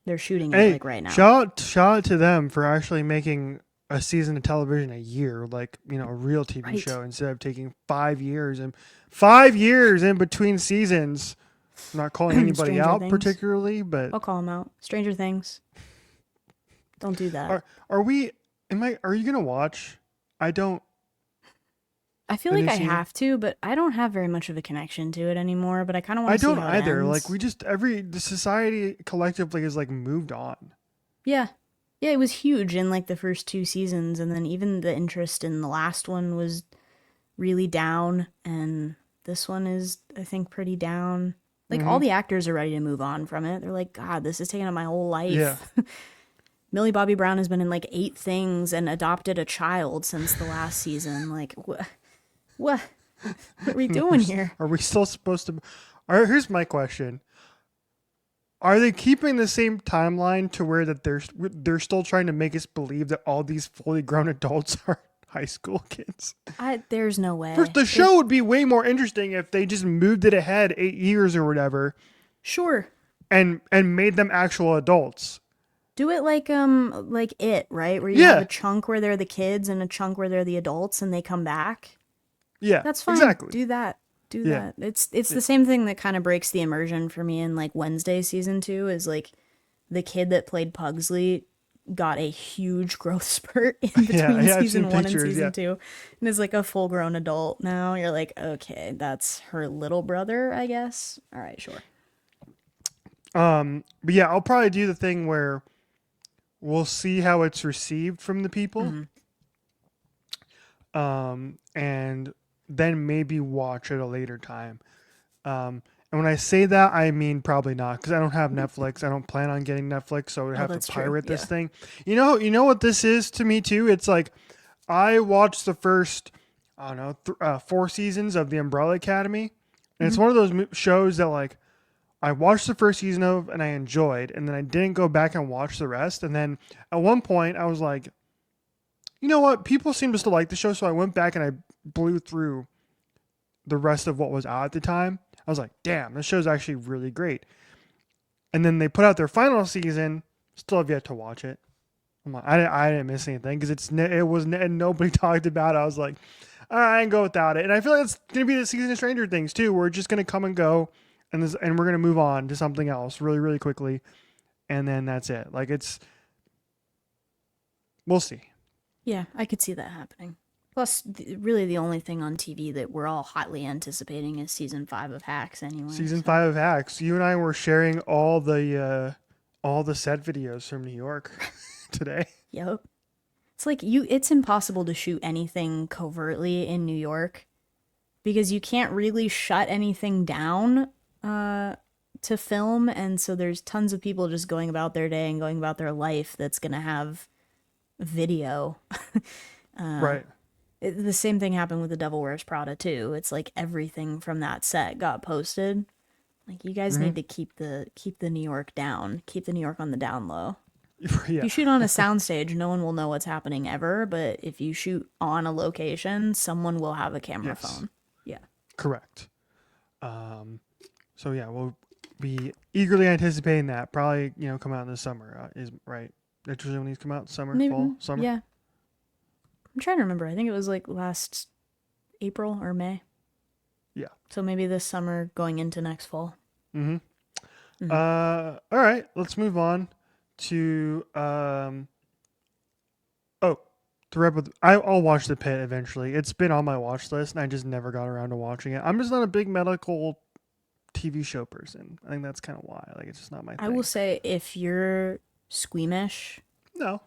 they're shooting it Hey, like right now. shout out to them for actually making a season of television a year, like a real TV Right. show instead of taking 5 years and 5 years in between seasons. I'm not calling anybody Stranger out Things. particularly, but I'll call them out. Stranger Things. Don't do that. are we? Are you gonna watch? I don't. I feel The like new I season. have to, but I don't have very much of a connection to it anymore. But I kind of want I to see don't how it either. Like ends. we just the society collectively has like moved on. Yeah. Yeah, it was huge in like the first 2 seasons, and then even the interest in the last one was really down, and this one is, I think, pretty down. Like all Hmm. the actors are ready to move on from it. They're like, God, this is taking up my whole Yeah. life. Millie Bobby Brown has been in like 8 things and adopted a child since the last season. Like, what are we doing here? Are we still supposed to? Here's my question: are they keeping the same timeline to where that they're still trying to make us believe that all these fully grown adults are high school kids? There's no First, way. the If show would be way more interesting if they just moved it ahead 8 years or whatever, Sure, and made them actual adults. Do it like It, right? Where you have a Yeah, chunk where they're the kids and a chunk where they're the adults and they come back. yeah, That's fine. exactly. Do that. Do Yeah, that. It's yeah, the same thing that kind of breaks the immersion for me in like Wednesday season 2 is like the kid that played Pugsley got a huge growth spurt in yeah, between yeah. I've seen season 1 and pictures. season Yeah. 2 and is like a full-grown adult now. You're like, "Okay, that's her little brother, I guess." All right, sure. But yeah, I'll probably do the thing where we'll see how it's received from the people, Mhm. and then maybe watch at a later time. And when I say that, I mean probably not because I don't have Netflix. I don't plan on getting Netflix, so I would Oh, have to that's true. pirate this Yeah. thing. You know what this is to me too. It's like I watched the first, I don't know, 4 seasons of The Umbrella Academy, and it's Mhm. one of those shows that like I watched the first season of and I enjoyed, and then I didn't go back and watch the rest. And then at one point, I was like, you know what? People seem to still like the show, so I went back and I blew through the rest of what was out at the time. I was like, damn, this show's actually really great. And then they put out their final season. Still have yet to watch it. I'm like, I didn't miss anything because it was and nobody talked about it. I was like, all right, I can go without it. And I feel like it's gonna be the season of Stranger Things too. We're just gonna come and go, and we're gonna move on to something else really quickly, and then that's it. Like we'll see. Yeah, I could see that happening. Plus, really, the only thing on TV that we're all hotly anticipating is season 5 of Hacks, anyway. Season So, 5 of Hacks. You and I were sharing all the set videos from New York today. yep. It's like you. It's impossible to shoot anything covertly in New York because you can't really shut anything down to film, and so there's tons of people just going about their day and going about their life that's gonna have video. Right. The same thing happened with The Devil Wears Prada too. It's like everything from that set got posted. Like you guys Hmm. need to keep the New York down. Keep the New York on the down low. If Yeah. you shoot on a soundstage, no one will know what's happening ever, but if you shoot on a location, someone will have a camera Yes. phone. Yeah. Correct. Um, so yeah, we'll be eagerly anticipating that. Probably come out in the summer. Is right. That's usually when these come out. Summer, Maybe fall, summer. yeah. I'm trying to remember. I think it was like last April or May. Yeah. So maybe this summer going into next fall. Mm-hmm. Hmm. All right. Let's move on to oh, to wrap with. I'll watch The Pit eventually. It's been on my watch list, and I just never got around to watching it. I'm just not a big medical TV show person. I think that's kind of why. Like, it's just not my I will thing. say if you're squeamish, No,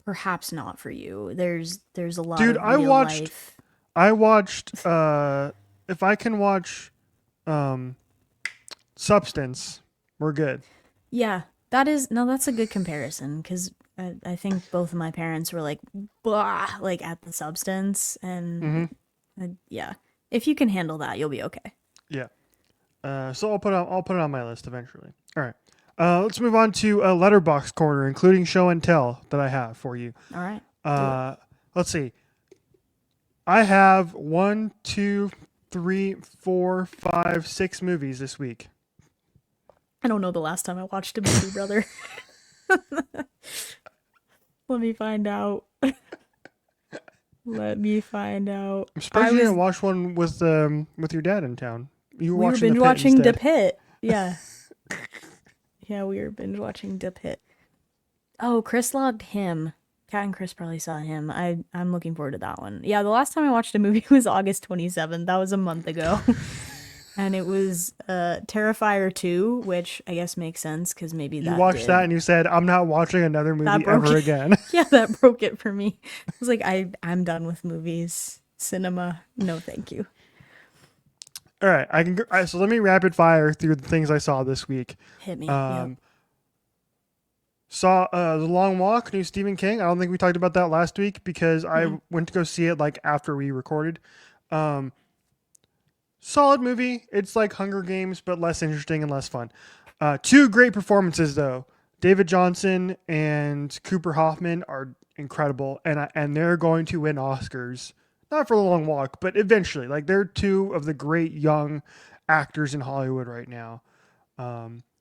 perhaps not for you. There's a lot dude. of real life. I watched. If I can watch, um, Substance, we're good. Yeah, that is no, that's a good comparison because I think both of my parents were like, blah, like at the substance, and Mm-hmm. yeah, if you can handle that, you'll be okay. Yeah. So I'll put it on my list eventually. All right. Let's move on to a letterbox corner, including show and tell that I have for you. All right, do it. Uh, let's see. I have 1, 2, 3, 4, 5, 6 movies this week. I don't know the last time I watched a movie, brother. Let me find out. Let me find out. I'm I surprised you was didn't watch one with your dad in town. You were we were watching The binge Pit watching The instead. Pit. Yeah, yeah, we were binge watching The Pit. Oh, Chris logged him. Kat and Chris probably saw him. I'm looking forward to that one. Yeah, the last time I watched a movie was August 27th. That was a month ago. And it was Terrifier 2, which I guess makes sense because maybe You that watched that did. and you said, "I'm not watching another That movie broke ever it. again." Yeah, that broke it for me. I was like, I'm done with movies. Cinema. No, thank you. All right, I can. All right, so let me rapid fire through the things I saw this week. Hit me. Yep. Um, saw The Long Walk, new Stephen King. I don't think we talked about that last week because I Mm. went to go see it like after we recorded. Um, Solid movie. It's like Hunger Games, but less interesting and less fun. Two great performances though. David Johnson and Cooper Hoffman are incredible, and they're going to win Oscars. Not for The Long Walk, but eventually. Like they're two of the great young actors in Hollywood right now.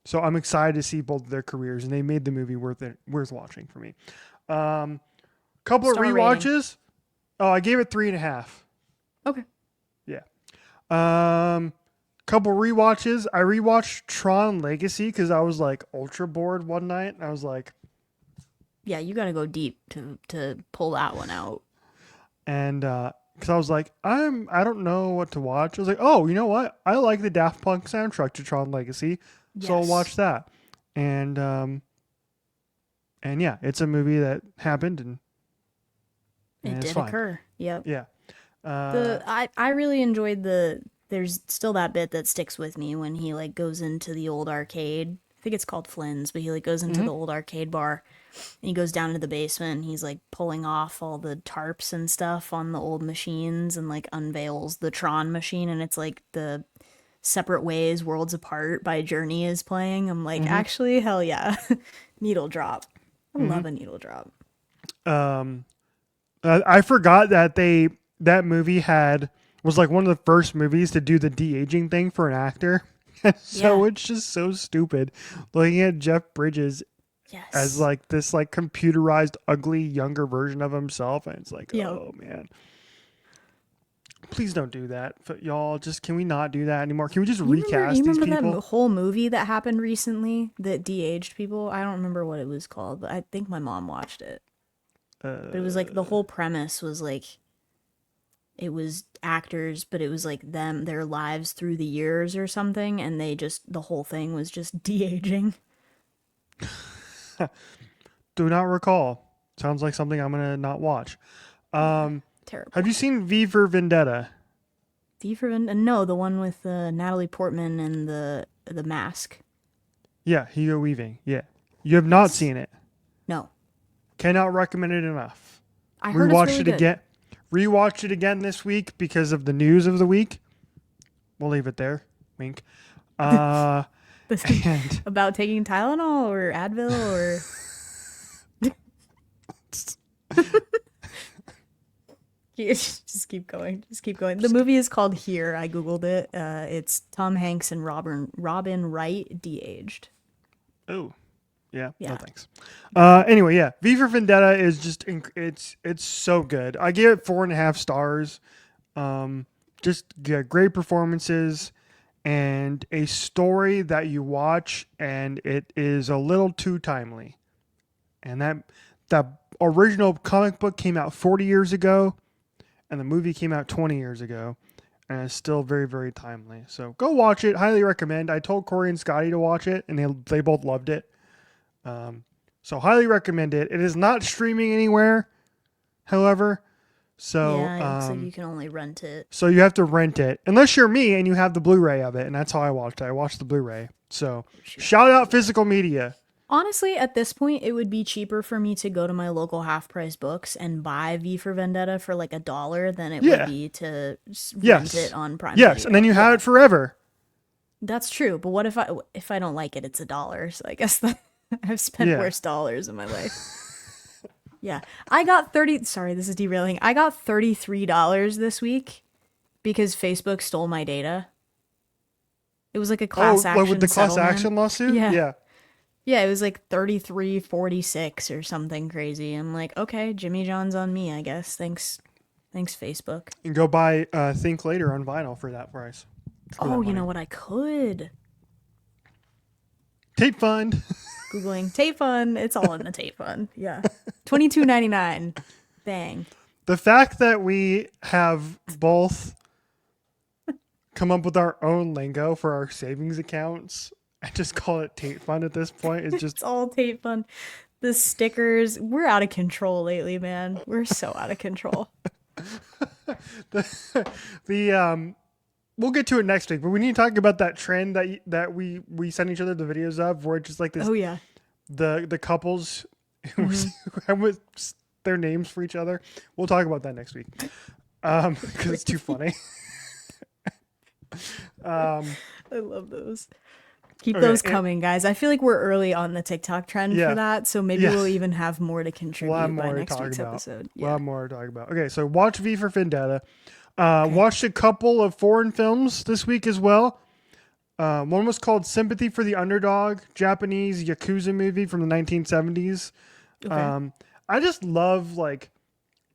So I'm excited to see both of their careers, and they made the movie worth watching for me. Um, couple of Star rating. rewatches. Oh, I gave it 3.5. Okay. Yeah. Couple rewatches. I rewatched Tron Legacy because I was like ultra bored one night. I was like, Yeah, you got to go deep to pull that one out. and because I was like, I don't know what to watch. I was like, oh, you know what? I like the Daft Punk soundtrack to Tron Legacy, so I'll Yes. watch that. And yeah, it's a movie that happened, and It it's did fine. occur. Yep. Yeah. Uh, I really enjoyed the there's still that bit that sticks with me when he like goes into the old arcade. I think it's called Flynn's, but he like goes into mhm, the old arcade bar and he goes down into the basement and he's like pulling off all the tarps and stuff on the old machines and like unveils the Tron machine and it's like the Separate Ways Worlds Apart by Journey is playing. I'm like, mhm, actually, hell yeah. Needle drop. I mhm. love a needle drop. Um, I forgot that that movie was like one of the first movies to do the de aging thing for an actor. So Yeah. it's just so stupid looking at Jeff Bridges as Yes. like this like computerized ugly younger version of himself, and it's like, Yep. oh man, please don't do that, y'all. Just can we not do that anymore? Can we just You recast these remember that people? whole movie that happened recently that de-aged people? I don't remember what it was called, but I think my mom watched it. But it was like the Uh, whole premise was like it was actors, but it was like their lives through the years or something, and they just the whole thing was just de-aging. do not recall. Sounds like something I'm gonna not watch. Yeah, Um, have terrible. you seen V for Vendetta? V for Vendetta? No, the one with Natalie Portman and the mask. Yeah, Hugo Weaving. Yeah, you have not Yes. seen it. No, Cannot recommend it enough. I heard it's Rewatched really it good. again. Rewatched it again this week because of the news of the week. We'll leave it there. Wink. Uh, and About taking Tylenol or Advil or just keep going. Just keep going. The movie is called Here. I googled it. It's Tom Hanks and Robin Wright de-aged. oh, yeah, no Yeah. thanks. Okay. Anyway, yeah, V for Vendetta is just it's so good. I gave it 4.5 stars. Um, just yeah, great performances and a story that you watch and it is a little too timely. And that original comic book came out 40 years ago, and the movie came out 20 years ago, and it's still very very timely. So go watch it. Highly recommend. I told Corey and Scotty to watch it, and they both loved it. Um, so highly recommend it. It is not streaming anywhere, however. So Yeah, it looks like you can only rent it. so you have to rent it unless you're me and you have the Blu-ray of it, and that's how I watched it. I watched the Blu-ray. So Of course you have shout the out Blu-ray. physical media. Honestly, at this point, it would be cheaper for me to go to my local half price books and buy V for Vendetta for like $1 than it would Yeah. be to rent it Yes. on Prime Yes, and then Video. you have Yeah, it forever. that's true. But what if I don't like it? It's $1. So I guess that I've spent Yeah. worse dollars in my life. Yeah, I got 30. Sorry, this is derailing. I got $33 this week because Facebook stole my data. It was like a class Oh, like with action the class settlement. action lawsuit? Yeah. Yeah. Yeah, it was like 33.46 or something crazy. I'm like, okay, Jimmy John's on me, I guess. Thanks, Facebook. And go buy Think Later on vinyl for that price. For that Oh, you money. know what? I could. Tape fund. Googling tape fund. It's all in the tape fund. Yeah. 22.99. Bang. The fact that we have both come up with our own lingo for our savings accounts and just call it tape fund at this point is just It's all tape fund. The stickers. We're out of control lately, man. We're so out of control. the we'll get to it next week, but we need to talk about that trend that we send each other the videos of where it's just like this Oh, yeah. the couples who Hmm. have with their names for each other. We'll talk about that next week. Because it's too funny. Um, I love those. Keep okay, those coming, guys. I feel like we're early on the TikTok trend for yeah, that, so maybe yeah. we'll even have more to We'll have contribute by more to next talk week's about. episode. We'll Yeah. have more to talk about. Okay, so watch V for Vendetta. Okay. Watched a couple of foreign films this week as well. One was called Sympathy for the Underdog, Japanese Yakuza movie from the 1970s. Okay. Um, I just love like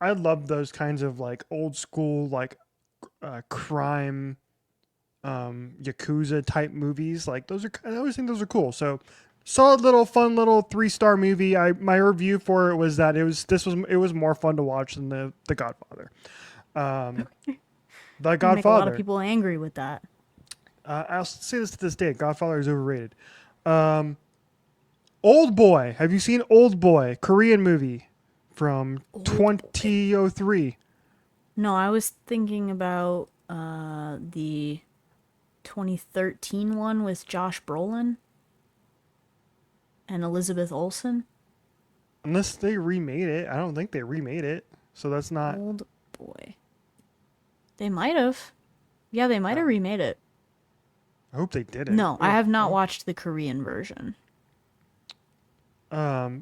I love those kinds of like old school like crime Yakuza type movies. Like those are I always think those are cool. So solid little fun little 3-star movie. I my review for it was that it was more fun to watch than the Godfather. Um, the Gonna make a lot of Godfather. people angry with that. I'll say this to this day: Godfather is overrated. Um, Old Boy. Have you seen Old Boy? Korean movie from Old boy. 2003. No, I was thinking about the 2013 one with Josh Brolin and Elizabeth Olsen. Unless they remade it, I don't think they remade it. So that's not. Old boy. They might have. Yeah, they might have Oh, remade it. I hope they didn't. No, I Ugh. have not Oh. watched the Korean version.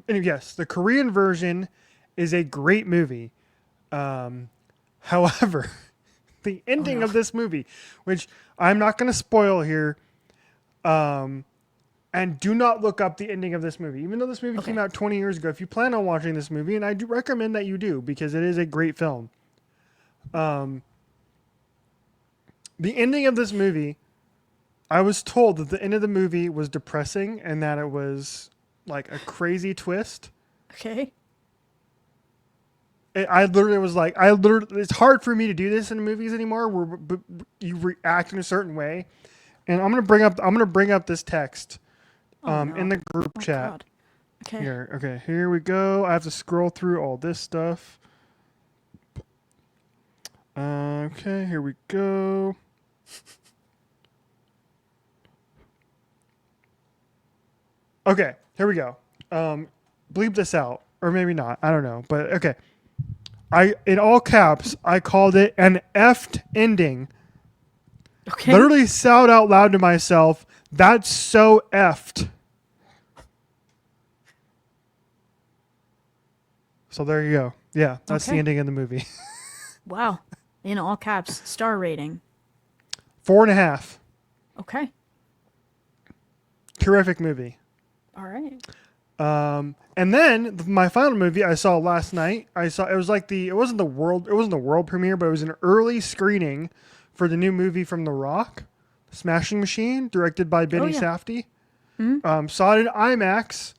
And yes, the Korean version is a great movie. Um, however, the Oh ending no. of this movie, which I'm not going to spoil here, um, and do not look up the ending of this movie, even though this movie came Okay. out 20 years ago. If you plan on watching this movie, and I do recommend that you do because it is a great film. Um, the ending of this movie, I was told that the end of the movie was depressing and that it was like a crazy twist. Okay. I literally was like, I literally, it's hard for me to do this in movies anymore where you react in a certain way. And I'm gonna bring up this text Oh in no. the group Oh chat god. Okay. here. Okay, here we go. I have to scroll through all this stuff. Okay, here we go. Okay, here we go. Bleep this out, or maybe not. I don't know, but okay. I in all caps I called it an effed ending. Okay. Literally shout out loud to myself. That's so effed. So there you go. Yeah, that's the Okay. ending of the movie. Wow. In all caps, star rating. 4.5. Okay. Terrific movie. All right. And then my final movie I saw last night. I saw it wasn't the world premiere, but it was an early screening for the new movie from The Rock, Smashing Machine, directed by Oh Benny yeah. Safdie. Hmm. Saw it in IMAX.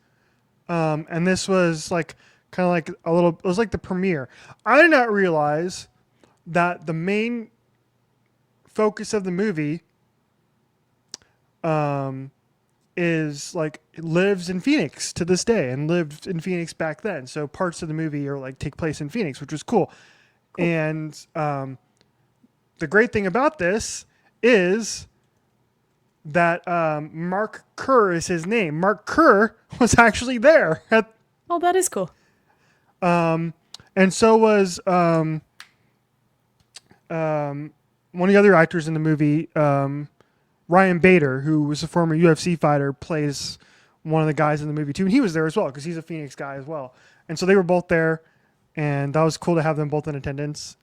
And this was like kind of like a little. It was like the premiere. I did not realize that the main focus of the movie um, is like lives in Phoenix to this day and lived in Phoenix back then. So parts of the movie are like take place in Phoenix, which was cool. Cool. And the great thing about this is that Mark Kerr is his name. Mark Kerr was actually there at, Oh, that is cool. and so was one of the other actors in the movie, Ryan Bader, who was a former UFC fighter, plays one of the guys in the movie too, and he was there as well because he's a Phoenix guy as well. And so they were both there, and that was cool to have them both in attendance.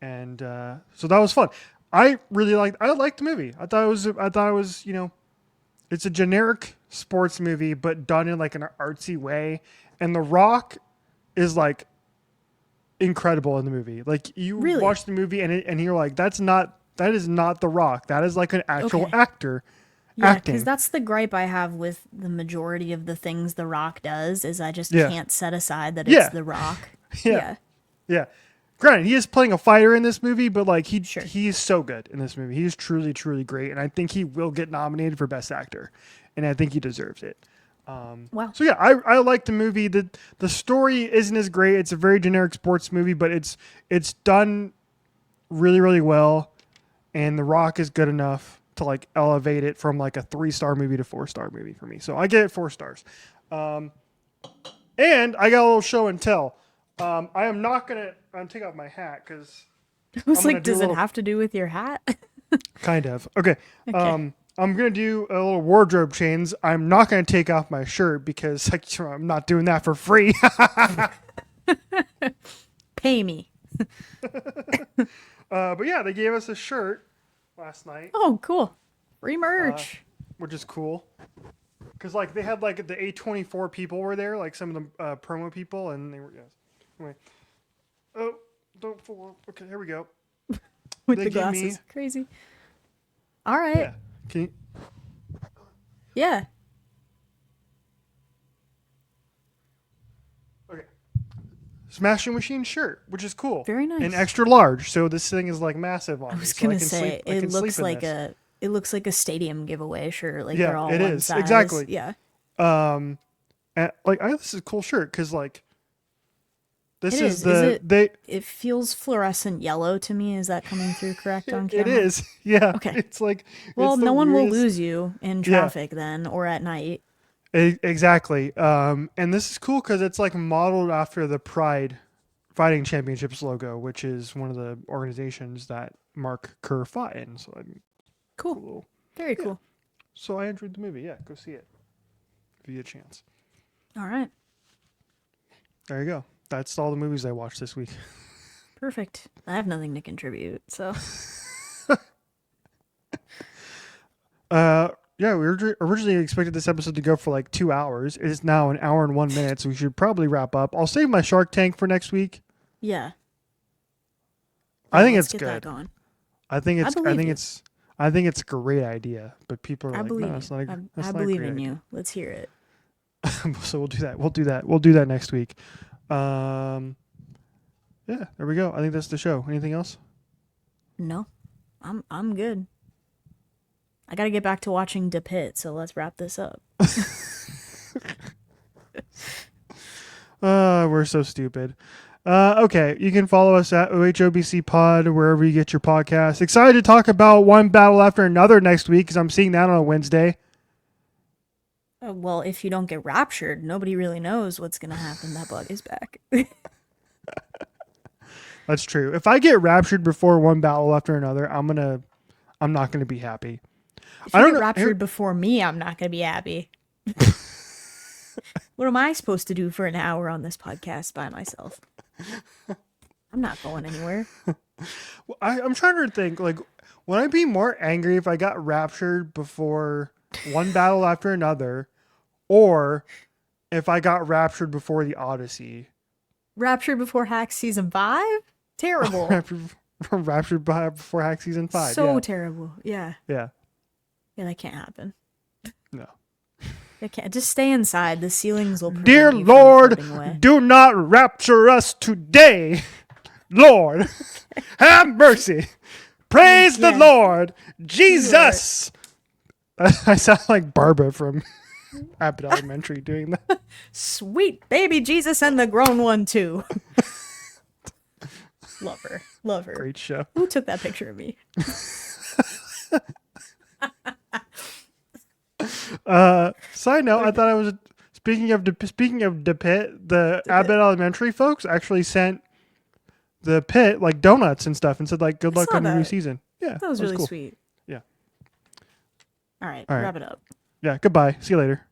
And so that was fun. I liked the movie. I thought it was it's a generic sports movie but done in like an artsy way. And The Rock is like incredible in the movie. Like you Really? watch the movie and you're like, that is not The Rock. That is like an actual Okay. actor Yeah, because acting. that's the gripe I have with the majority of the things The Rock does is I just Yeah, can't set aside that it's yeah, The Rock. yeah, Yeah, yeah. Granted, he is playing a fighter in this movie, but like sure. he is so good in this movie. He is truly truly great, and I think he will get nominated for best actor, and I think he deserves it. Wow. So yeah, I like the movie. The story isn't as great. It's a very generic sports movie, but it's done really really well, and The Rock is good enough to like elevate it from like a 3-star movie to 4-star movie for me. So I get it 4 stars. And I got a little show and tell. I am not gonna take off my hat because I I'm was gonna like, do a does it little have to do with your hat? kind of okay. Okay. I'm gonna do a little wardrobe change. I'm not gonna take off my shirt because like, I'm not doing that for free. Pay me. But yeah, they gave us a shirt last night. Oh, cool. Free merch. which is cool. Because like they had like the A24 people were there, like some of the promo people, and they were Anyway, oh, don't fall. Okay, here we go. With they the give glasses. me- Crazy. All right. Yeah. Can you, Yeah. okay. Smashing Machine shirt, which is cool. Very nice. And extra large, so this thing is like massive on I me. was so gonna can say sleep, I it can looks sleep in like this. it looks like a stadium giveaway shirt. Like Yeah, they're all it one is. size. Exactly. Yeah. And, like this is a cool shirt because like this It is is. the they It feels fluorescent yellow to me. Is that coming through correct on it camera? is. Yeah. Okay. It's like Well, it's the no one will weirdest- lose you in traffic then or at night. Exactly. And this is cool because it's like modeled after the Pride Fighting Championships logo, which is one of the organizations that Mark Kerr fought in. So Cool. Very cool. So I enjoyed the movie. Yeah, go see it if you get a chance. All right. There you go. That's all the movies I watched this week. Perfect. I have nothing to contribute. So Yeah, we originally expected this episode to go for like 2 hours. It is now 1 hour and 1 minute, so we should probably wrap up. I'll save my Shark Tank for next week. yeah. I think let's it's get that good. going. I think it's a great idea, but people are I like, believe no, it's not you. a, I that's not a believe great in idea. you. Let's hear it. So we'll do that. We'll do that next week. Yeah, there we go. I think that's the show. Anything else? No. I'm good. I got to get back to watching Pitt, so let's wrap this up. We're so stupid. Okay, you can follow us at OHOBC Pod wherever you get your podcasts. Excited to talk about One Battle After Another next week because I'm seeing that on a Wednesday. Well, if you don't get raptured, nobody really knows what's going to happen. That bug is back. That's true. If I get raptured before One Battle After Another, I'm not gonna be happy. If you get raptured before me, I'm not going to be happy. What am I supposed to do for an hour on this podcast by myself? I'm not going anywhere. I'm trying to think. Like, would I be more angry if I got raptured before One Battle After Another, or if I got raptured before the Odyssey? Raptured before Hack Season 5? Terrible. Raptured before Hack Season 5. So yeah. terrible. Yeah. Yeah. Yeah, that can't happen. No. It can't. Just stay inside. The ceilings will prevent Dear you from Lord, floating away. do not rapture us today. Lord, have mercy. Praise the Yeah. Lord. Jesus. I sound like Barbara from Abbott Elementary doing that. Sweet baby Jesus and the grown one too. Love her. Love her. Great show. Who took that picture of me? Side note, I thought I was speaking of the Pitt, the Abbott Elementary folks actually sent the Pitt like donuts and stuff and said like good luck saw on your new that. season. Yeah. That was really cool. sweet. Yeah. All right, All right. wrap it up. Yeah, goodbye. See you later.